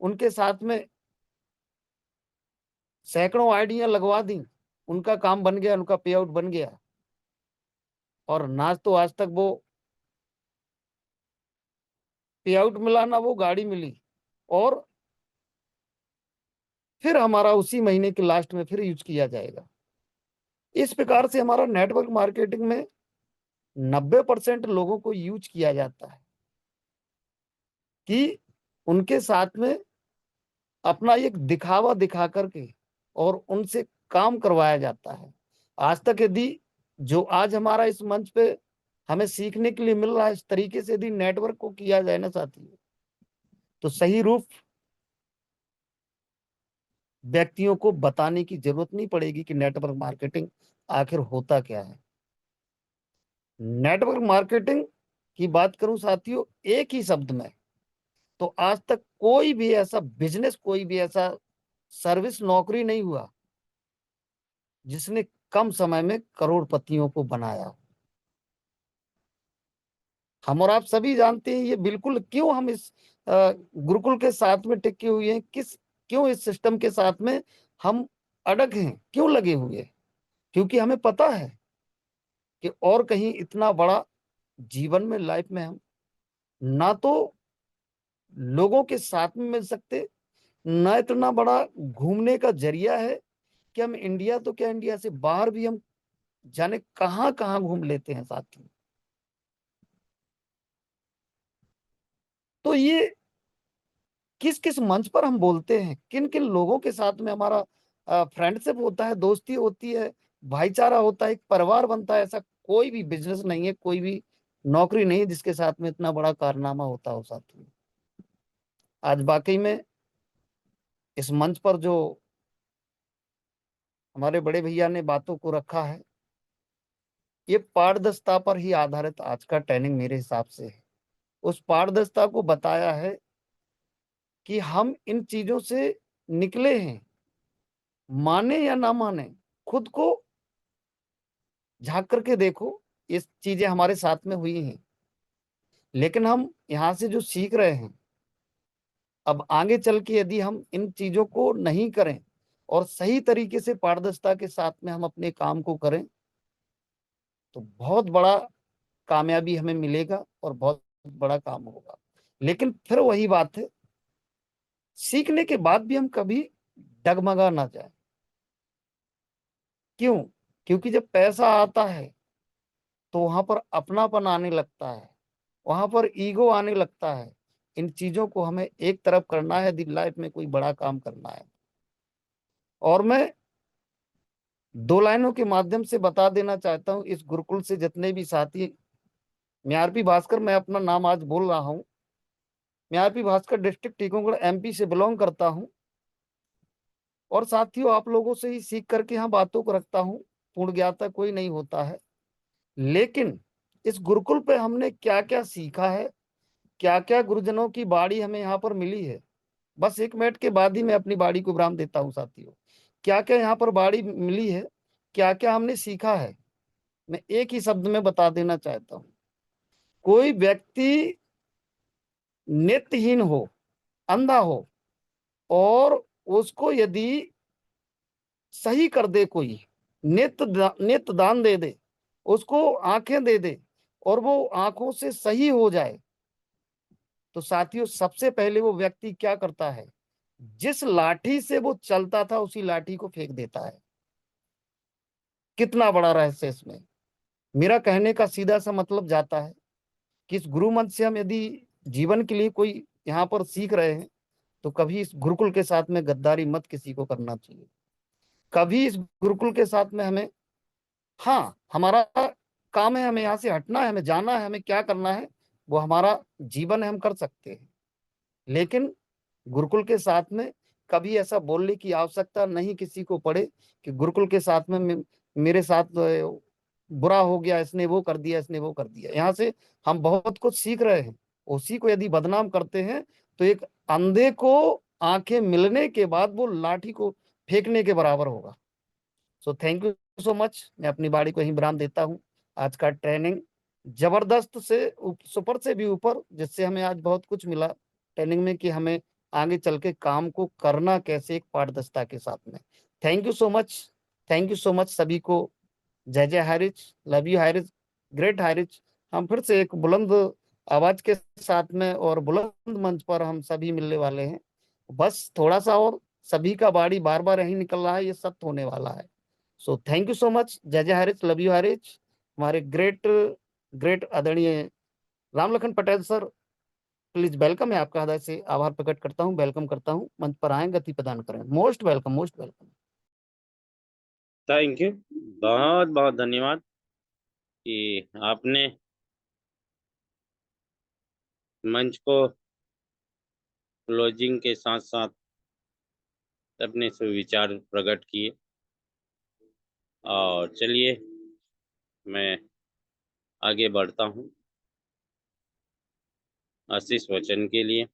उनके साथ में सैकड़ों आईडियां लगवा दी, उनका काम बन गया, उनका पे आउट बन गया, और ना तो आज तक वो पे आउट मिला ना वो गाड़ी मिली, और फिर हमारा उसी महीने के लास्ट में फिर यूज किया जाएगा। इस प्रकार से हमारा नेटवर्क मार्केटिंग में 90% लोगों को यूज किया जाता है कि उनके साथ में अपना एक दिखावा दिखा करके और उनसे काम करवाया जाता है। आज तक यदि जो आज हमारा इस मंच पे हमें सीखने के लिए मिल रहा है, इस तरीके से यदि नेटवर्क को किया जाए ना साथियों, तो सही रूप व्यक्तियों को बताने की जरूरत नहीं पड़ेगी कि नेटवर्क मार्केटिंग आखिर होता क्या है। नेटवर्क मार्केटिंग की बात करूं साथियों एक ही शब्द में, तो आज तक कोई भी ऐसा बिजनेस, कोई भी ऐसा सर्विस नौकरी नहीं हुआ जिसने कम समय में करोड़पतियों को बनाया। हम और आप सभी जानते हैं ये बिल्कुल क्यों हम इस गुरुकुल के साथ में टिके हुए हैं, क्यों इस सिस्टम के साथ में हम अड़ग हैं, क्यों लगे हुए हैं। क्योंकि हमें पता है कि और कहीं इतना बड़ा जीवन में, लाइफ में हम ना तो लोगों के साथ में मिल सकते, ना इतना बड़ा घूमने का जरिया है कि हम इंडिया तो क्या, इंडिया से बाहर भी हम जाने कहां कहां घूम लेते हैं साथ में। तो ये किस किस मंच पर हम बोलते हैं, किन किन लोगों के साथ में हमारा फ्रेंडशिप होता है, दोस्ती होती है, भाईचारा होता है, एक परिवार बनता है। ऐसा कोई भी बिजनेस नहीं है, कोई भी नौकरी नहीं है जिसके साथ में इतना बड़ा कारनामा होता हो साथ में। आज वाकई में इस मंच पर जो हमारे बड़े भैया ने बातों को रखा है, ये पारदर्शिता पर ही आधारित आज का ट्रेनिंग मेरे हिसाब से है। उस पारदर्शिता को बताया है कि हम इन चीजों से निकले हैं, माने या ना माने, खुद को झांक करके देखो, ये चीजें हमारे साथ में हुई हैं। लेकिन हम यहाँ से जो सीख रहे हैं, अब आगे चल के यदि हम इन चीजों को नहीं करें और सही तरीके से पारदर्शिता के साथ में हम अपने काम को करें, तो बहुत बड़ा कामयाबी हमें मिलेगा और बहुत बड़ा काम होगा। लेकिन फिर वही बात है, सीखने के बाद भी हम कभी डगमगा ना जाए। क्यों? क्योंकि जब पैसा आता है तो वहां पर अपनापन आने लगता है, वहां पर ईगो आने लगता है। इन चीजों को हमें एक तरफ करना है यदि लाइफ में कोई बड़ा काम करना है। और मैं 2 लाइनों के माध्यम से बता देना चाहता हूं इस गुरुकुल से जितने भी साथी, मैं आरपी भास्कर, मैं अपना नाम आज बोल रहा हूं, मैं RP Bhaskar district Tikamgarh MP से बिलोंग करता हूं। और साथियों, आप लोगों से ही सीख करके यहाँ बातों को रखता हूँ, पूर्ण ज्ञाता कोई नहीं होता है। लेकिन इस गुरुकुल पे हमने क्या क्या सीखा है, क्या क्या गुरुजनों की बाड़ी हमें यहाँ पर मिली है, बस 1 मिनट के बाद ही मैं अपनी बाड़ी को विराम देता हूँ साथियों। क्या क्या यहाँ पर बाड़ी मिली है, क्या क्या हमने सीखा है, मैं एक ही शब्द में बता देना चाहता हूँ। कोई व्यक्ति नेत्रहीन हो, अंधा हो, और उसको यदि सही कर दे, कोई नेत्र दान दे दे, उसको आंखें दे दे और वो आंखों से सही हो जाए, तो साथियों सबसे पहले वो व्यक्ति क्या करता है, जिस लाठी से वो चलता था उसी लाठी को फेंक देता है। कितना बड़ा रहस्य इसमें। मेरा कहने का सीधा सा मतलब जाता है कि इस गुरु मंच से हम यदि जीवन के लिए कोई यहाँ पर सीख रहे हैं, तो कभी इस गुरुकुल के साथ में गद्दारी मत किसी को करना चाहिए। कभी इस गुरुकुल के साथ में हमें, हाँ हमारा काम है, हमें यहाँ से हटना है, हमें जाना है, हमें क्या करना है वो हमारा जीवन है, हम कर सकते हैं। लेकिन गुरुकुल के साथ में कभी ऐसा बोलने की आवश्यकता नहीं किसी को पड़े कि गुरुकुल के साथ में मेरे साथ बुरा हो गया, इसने वो कर दिया, इसने वो कर दिया। यहाँ से हम बहुत कुछ सीख रहे हैं, उसी को यदि बदनाम करते हैं तो एक अंधे को आंखें मिलने के बाद वो लाठी को फेंकने के बराबर होगा। So thank you so much, मैं अपनी बाड़ी को यहीं विराम देता हूँ। आज का ट्रेनिंग जबरदस्त से सुपर से भी ऊपर, जिससे हमें आज बहुत कुछ मिला ट्रेनिंग में कि हमें आगे चल के काम को करना कैसे एक पारदर्शिता के साथ में। Thank you so much, thank you so much सभी को। जय जय हारिज, लव यू हारिज, ग्रेट हारिज। हम फिर से एक बुलंद आवाज के साथ में और बुलंद मंच पर हम सभी मिलने वाले हैं। बस थोड़ा सा और, सभी का बाड़ी बार बार यही निकल रहा है, ये सब होने वाला है। So thank you so much, जय जय हारिज, लव यू हारिज। हमारे ग्रेट ग्रेट आदरणीय Ram Lakhan Patel sir, please welcome है, आपका हृदय से आभार प्रकट करता हूँ, वेलकम करता हूँ, मंच पर आए, गति प्रदान करें। Most welcome, most welcome. Thank you, बहुत बहुत धन्यवाद कि आपने मंच को क्लोजिंग के साथ साथ अपने सुविचार प्रकट किए। और चलिए मैं आगे बढ़ता हूँ आशीष वचन के लिए।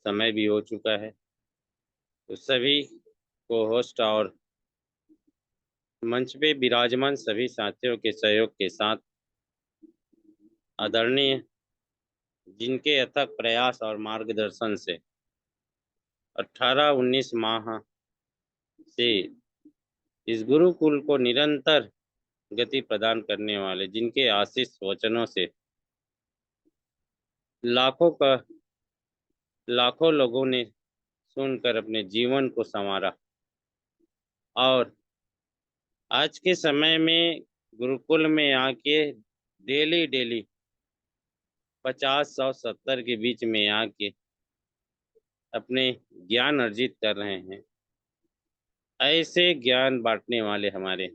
समय भी हो चुका है, तो सभी को होस्ट और मंच पे विराजमान सभी साथियों के सहयोग के साथ आदरणीय, जिनके अथक प्रयास और मार्गदर्शन से 18-19 माह से इस गुरुकुल को निरंतर गति प्रदान करने वाले, जिनके आशीष वचनों से लाखों लोगों ने सुनकर अपने जीवन को संवारा, और आज के समय में गुरुकुल में आके डेली 50-100-70 के बीच में आके अपने ज्ञान अर्जित कर रहे हैं। ऐसे ज्ञान बांटने वाले हमारे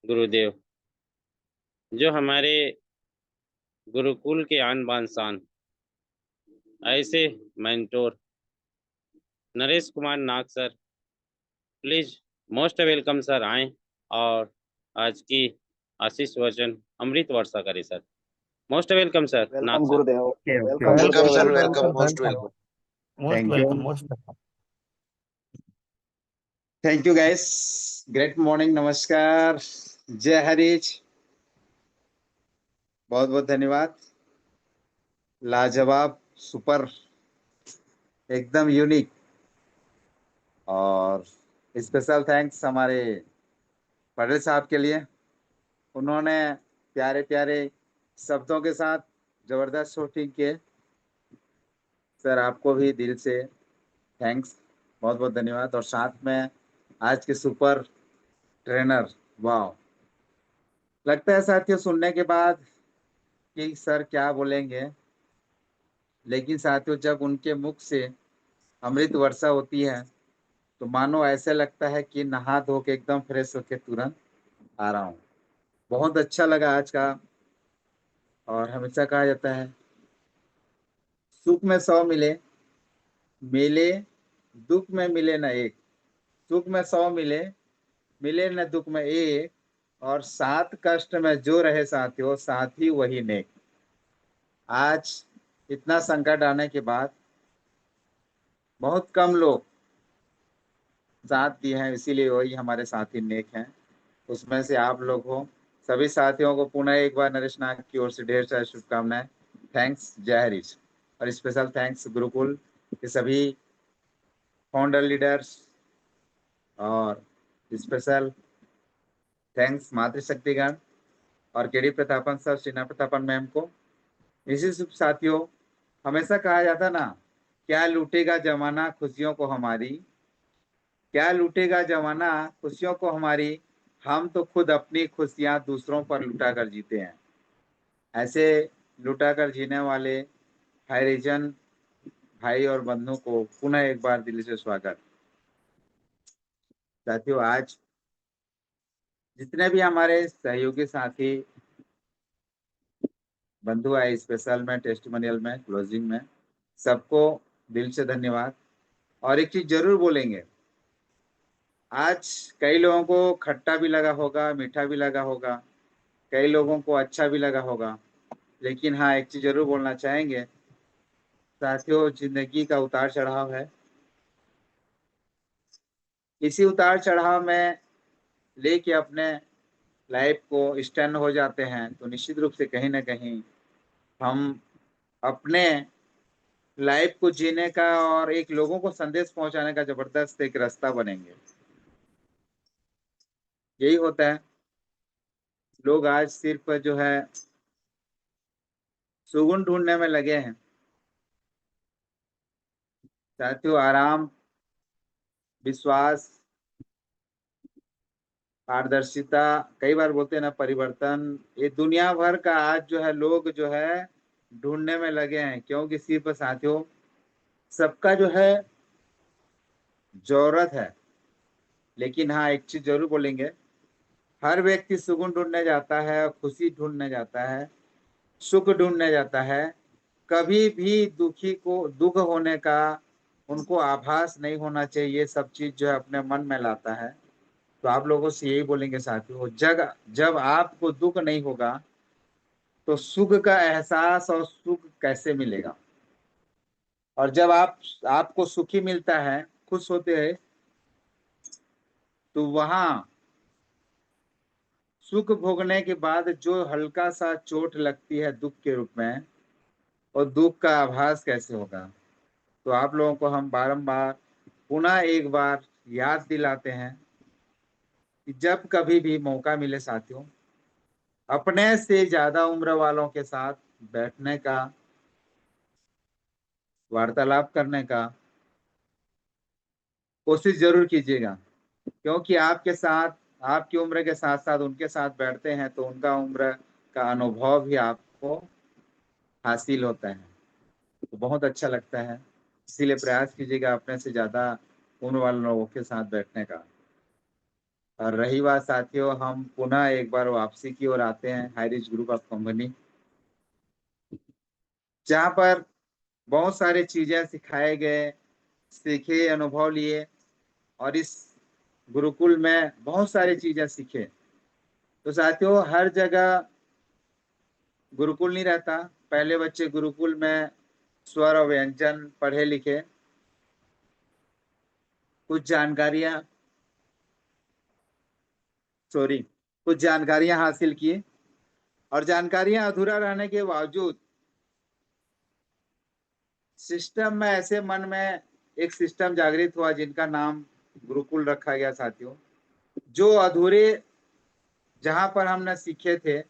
गुरुदेव, जो हमारे गुरुकुल के आन बान शान, ऐसे mentor Naresh Kumar Nag sir, please most welcome sir, आए और आज की आशीष वचन अमृत वर्षा करें sir. Most welcome sir Nag welcome sir. Gurudev. Okay, okay. Welcome welcome Gurudev. Sir, welcome. Welcome, most welcome. Most Thank welcome, you. most welcome. Thank you guys, great morning, नमस्कार, जय hurries, बहुत बहुत धन्यवाद। लाजवाब, सुपर, एकदम unique, और special thanks हमारे पटेल साहब के लिए। उन्होंने प्यारे प्यारे शब्दों के साथ जबरदस्त शूटिंग किए। सर आपको भी दिल से थैंक्स, बहुत बहुत धन्यवाद। और साथ में आज के सुपर ट्रेनर, वाह, लगता है साथियों सुनने के बाद कि सर क्या बोलेंगे, लेकिन साथियों जब उनके मुख से अमृत वर्षा होती है तो मानो ऐसे लगता है कि नहा धो के एकदम फ्रेश होके तुरंत आ रहा हूँ। बहुत अच्छा लगा आज का। और हमेशा कहा जाता है सुख में 100 मिले दुख में मिले न एक, सुख में 100 मिले न दुख में एक, और 7 कष्ट में जो रहे साथियों साथी वही नेक। आज इतना संकट आने के बाद बहुत कम लोग साथ दिए हैं, इसीलिए वही हमारे साथी नेक हैं। उसमें से आप लोग हो। सभी साथियों को पुनः एक बार नरेश नाग की ओर से ढेर सारी शुभकामनाएं। थैंक्स, जय हरीश। और स्पेशल थैंक्स गुरुकुल के सभी फाउंडर लीडर्स, और स्पेशल थैंक्स मातृशक्तिगण और KD Prathapan sir, Sheena Prathapan ma'am को। इसी शुभ साथियों, हमेशा कहा जाता ना, क्या लूटेगा जमाना खुशियों को हमारी, क्या लूटेगा जमाना खुशियों को हमारी, हम तो खुद अपनी खुशियां दूसरों पर लुटा कर जीते हैं। ऐसे लुटा कर जीने वाले हरिजन भाई और बंधुओं को पुनः एक बार दिल से स्वागत। साथियों आज जितने भी हमारे सहयोगी साथी बंधु आए स्पेशल में, टेस्टिमोनियल में, क्लोजिंग में, सबको दिल से धन्यवाद। और एक चीज जरूर बोलेंगे, आज कई लोगों को खट्टा भी लगा होगा, मीठा भी लगा होगा, कई लोगों को अच्छा भी लगा होगा, लेकिन हाँ एक चीज जरूर बोलना चाहेंगे साथियों, जिंदगी का उतार चढ़ाव है। इसी उतार चढ़ाव में लेके अपने लाइफ को स्टैंड हो जाते हैं तो निश्चित रूप से कहीं ना कहीं हम अपने लाइफ को जीने का और एक लोगों को संदेश पहुंचाने का जबरदस्त एक रास्ता बनेंगे। यही होता है, लोग आज सिर्फ जो है सुगुन ढूंढने में लगे हैं। साथियों आराम, विश्वास, पारदर्शिता, कई बार बोलते हैं ना परिवर्तन, ये दुनिया भर का आज जो है लोग जो है ढूंढने में लगे हैं। क्योंकि सिर्फ साथियों सबका जो है जरूरत है, लेकिन हाँ एक चीज जरूर बोलेंगे, हर व्यक्ति सुकून ढूंढने जाता है, खुशी ढूंढने जाता है, सुख ढूंढने जाता है। कभी भी दुखी को दुख होने का उनको आभास नहीं होना चाहिए। ये सब चीज जो है अपने मन में लाता है। तो आप लोगों से यही बोलेंगे साथियों, जब आपको दुख नहीं होगा तो सुख का एहसास और सुख कैसे मिलेगा। और जब आपको सुखी मिलता है, खुश होते हैं, तो वहां सुख भोगने के बाद जो हल्का सा चोट लगती है दुख के रूप में, और दुख का आभास कैसे होगा। तो आप लोगों को हम बारंबार पुनः एक बार याद दिलाते हैं कि जब कभी भी मौका मिले साथियों, अपने से ज्यादा उम्र वालों के साथ बैठने का, वार्तालाप करने का कोशिश जरूर कीजिएगा, क्योंकि आपके साथ, आपकी उम्र के साथ साथ उनके साथ बैठते हैं तो उनका उम्र का अनुभव भी आपको हासिल होता है, तो बहुत अच्छा लगता है। इसीलिए प्रयास कीजिएगा अपने से ज्यादा उम्र वाले लोगों के साथ बैठने का। और रही बात साथियों, हम पुनः एक बार वापसी की ओर आते हैं high rich group of company, जहाँ पर बहुत सारी चीजें सिखाए गए, सीखे, अनुभव लिए, और इस गुरुकुल में बहुत सारी चीजें सीखे। तो साथियों, हर जगह गुरुकुल नहीं रहता। पहले बच्चे गुरुकुल में स्वर और व्यंजन पढ़े लिखे, कुछ जानकारियां हासिल किए, और जानकारियां अधूरा रहने के बावजूद सिस्टम में, ऐसे मन में एक सिस्टम जागृत हुआ जिनका नाम गुरुकुल रखा गया साथियों। जो अधूरे जहां पर हमने सीखे थे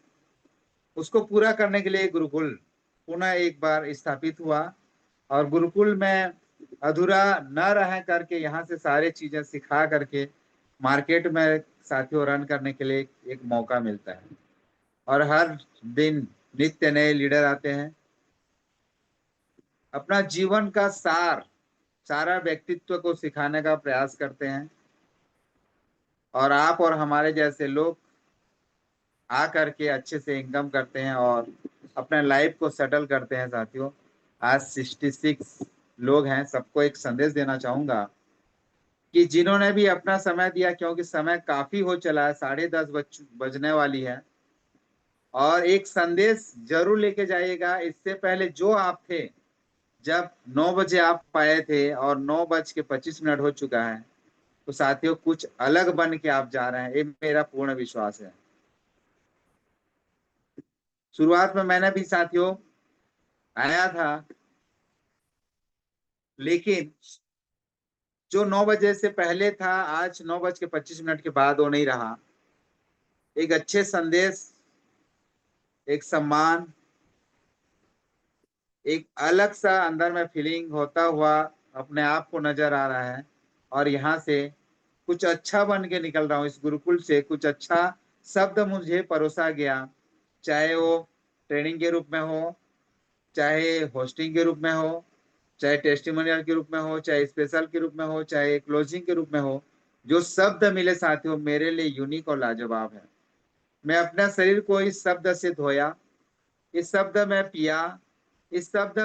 उसको पूरा करने के लिए गुरुकुल पुनः एक बार स्थापित हुआ, और गुरुकुल में अधूरा न रह करके यहाँ से सारी चीजें सिखा करके मार्केट में साथियों रन करने के लिए एक मौका मिलता है। और हर दिन नित्य नए लीडर आते हैं, अपना जीवन का सारा व्यक्तित्व को सिखाने का प्रयास करते हैं, और आप और हमारे जैसे लोग आ करके अच्छे से इनकम करते हैं और अपने लाइफ को सेटल करते हैं साथियों। आज 66 लोग हैं। सबको एक संदेश देना चाहूंगा कि जिन्होंने भी अपना समय दिया, क्योंकि समय काफी हो चला है, 10:30 बजने वाली है, और एक संदेश जरूर लेके जाइएगा। इससे पहले जो आप थे, जब 9 बजे आप पाए थे और 9:25 हो चुका है, तो साथियों कुछ अलग बन के आप जा रहे हैं, ये मेरा पूर्ण विश्वास है। शुरुआत में मैंने भी साथियों आया था, लेकिन जो 9 बजे से पहले था, आज 9:25 के बाद वो नहीं रहा। एक अच्छे संदेश, एक सम्मान, एक अलग सा अंदर में फीलिंग होता हुआ अपने आप को नजर आ रहा है, और यहाँ से कुछ अच्छा बन के निकल रहा हूँ। इस गुरुकुल से कुछ अच्छा शब्द मुझे परोसा गया, चाहे वो ट्रेनिंग के रूप में हो, चाहे होस्टिंग के रूप में हो, चाहे टेस्टिमोनियल के रूप में हो, चाहे स्पेशल के रूप में हो, चाहे क्लोजिंग के रूप में हो। जो शब्द मिले साथियों मेरे लिए यूनिक और लाजवाब है। मैं अपना शरीर को इस शब्द से धोया, इस शब्द में पिया, इस शब्द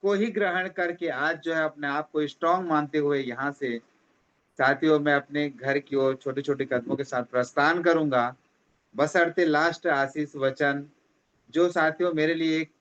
को ही ग्रहण करके आज जो है अपने आप को स्ट्रांग मानते हुए यहाँ से साथियों मैं अपने घर की ओर छोटे छोटे कदमों के साथ प्रस्थान करूंगा, बशर्ते लास्ट आशीष वचन जो साथियों मेरे लिए एक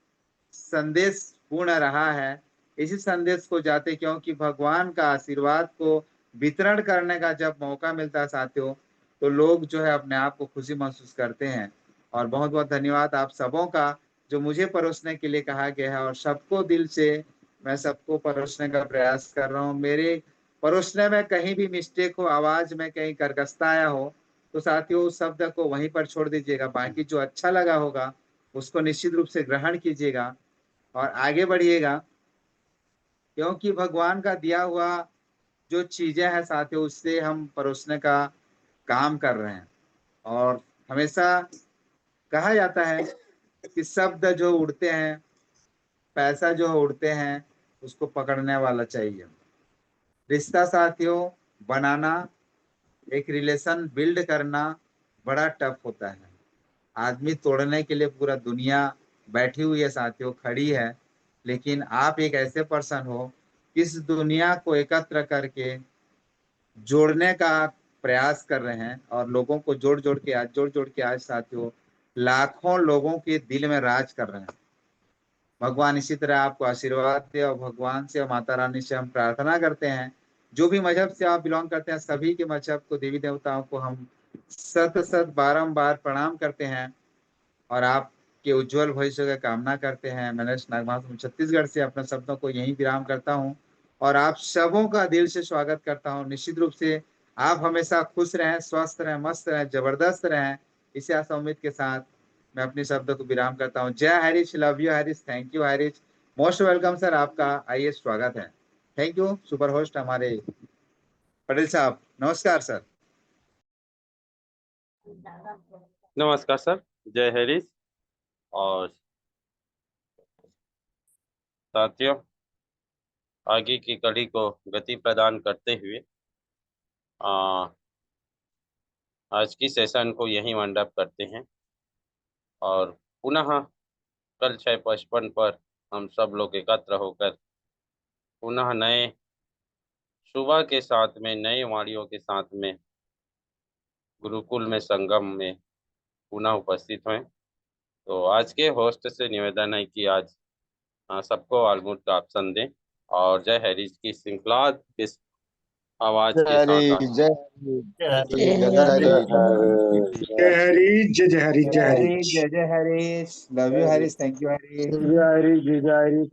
संदेश पूर्ण रहा है। इसी संदेश को जाते, क्योंकि भगवान का आशीर्वाद को वितरण करने का जब मौका मिलता है साथियों, तो लोग जो है अपने आप को खुशी महसूस करते हैं। और बहुत बहुत धन्यवाद आप सबों का, जो मुझे परोसने के लिए कहा गया है, और सबको दिल से मैं सबको परोसने का प्रयास कर रहा हूँ। मेरे परोसने में कहीं भी मिस्टेक हो, आवाज में कहीं कर्कशता आया हो, तो साथियों उस शब्द को वहीं पर छोड़ दीजिएगा। बाकी जो अच्छा लगा होगा उसको निश्चित रूप से ग्रहण कीजिएगा और आगे बढ़िएगा, क्योंकि भगवान का दिया हुआ जो चीजें हैं साथियों उससे हम परोसने का काम कर रहे हैं। और हमेशा कहा जाता है कि शब्द जो उड़ते हैं, पैसा जो उड़ते हैं, उसको पकड़ने वाला चाहिए। रिश्ता साथियों बनाना, एक रिलेशन बिल्ड करना बड़ा टफ होता है। आदमी तोड़ने के लिए पूरा दुनिया बैठी हुई है साथियों, खड़ी है, लेकिन आप एक ऐसे पर्सन हो इस दुनिया को एकत्र करके जोड़ने का प्रयास कर रहे हैं, और लोगों को जोड़ जोड़ के आज साथियों लाखों लोगों के दिल में राज कर रहे हैं। भगवान इसी तरह आपको आशीर्वाद दे, और भगवान से और माता रानी से हम प्रार्थना करते हैं, जो भी मजहब से आप बिलोंग करते हैं सभी के मजहब को, देवी देवताओं को हम सत सत बारंबार प्रणाम करते हैं और आपके उज्जवल भविष्य का कामना करते हैं। मैं नागमास छत्तीसगढ़ से अपने शब्दों को यहीं विराम करता हूं और आप सबों का दिल से स्वागत करता हूं। निश्चित रूप से आप हमेशा खुश रहें, स्वस्थ रहें, मस्त रहें, जबरदस्त रहें, इसी आशा उम्मीद के साथ मैं अपने शब्दों को विराम करता हूं। जय Harish, love you Harish, thank you Harish, most welcome sir, आपका आइए स्वागत है। थैंक यू सुपर होस्ट हमारे पटेल साहब, नमस्कार सर। नमस्कार सर, जय हरीश। और साथियों, आगे की कड़ी को गति प्रदान करते हुए आज की सेशन को यहीं वाइंड अप करते हैं और पुनः कल 6:55 पर हम सब लोग एकत्र होकर पुनः नए सुबह के साथ में, नए वाणियों के साथ में गुरुकुल में संगम में पुनः उपस्थित हुए। तो आज के होस्ट से निवेदन है कि आज सबको ऑलमोस्ट का ऑप्शन दें और जय हरीश की श्रृंखला के आवाज के साथ जय हरी, जय हरी, जय हरी, जय हरी, जय हरी, जय हरी, जय Hari, love you Harish, thank you Harish. जय हरी, जय हरी,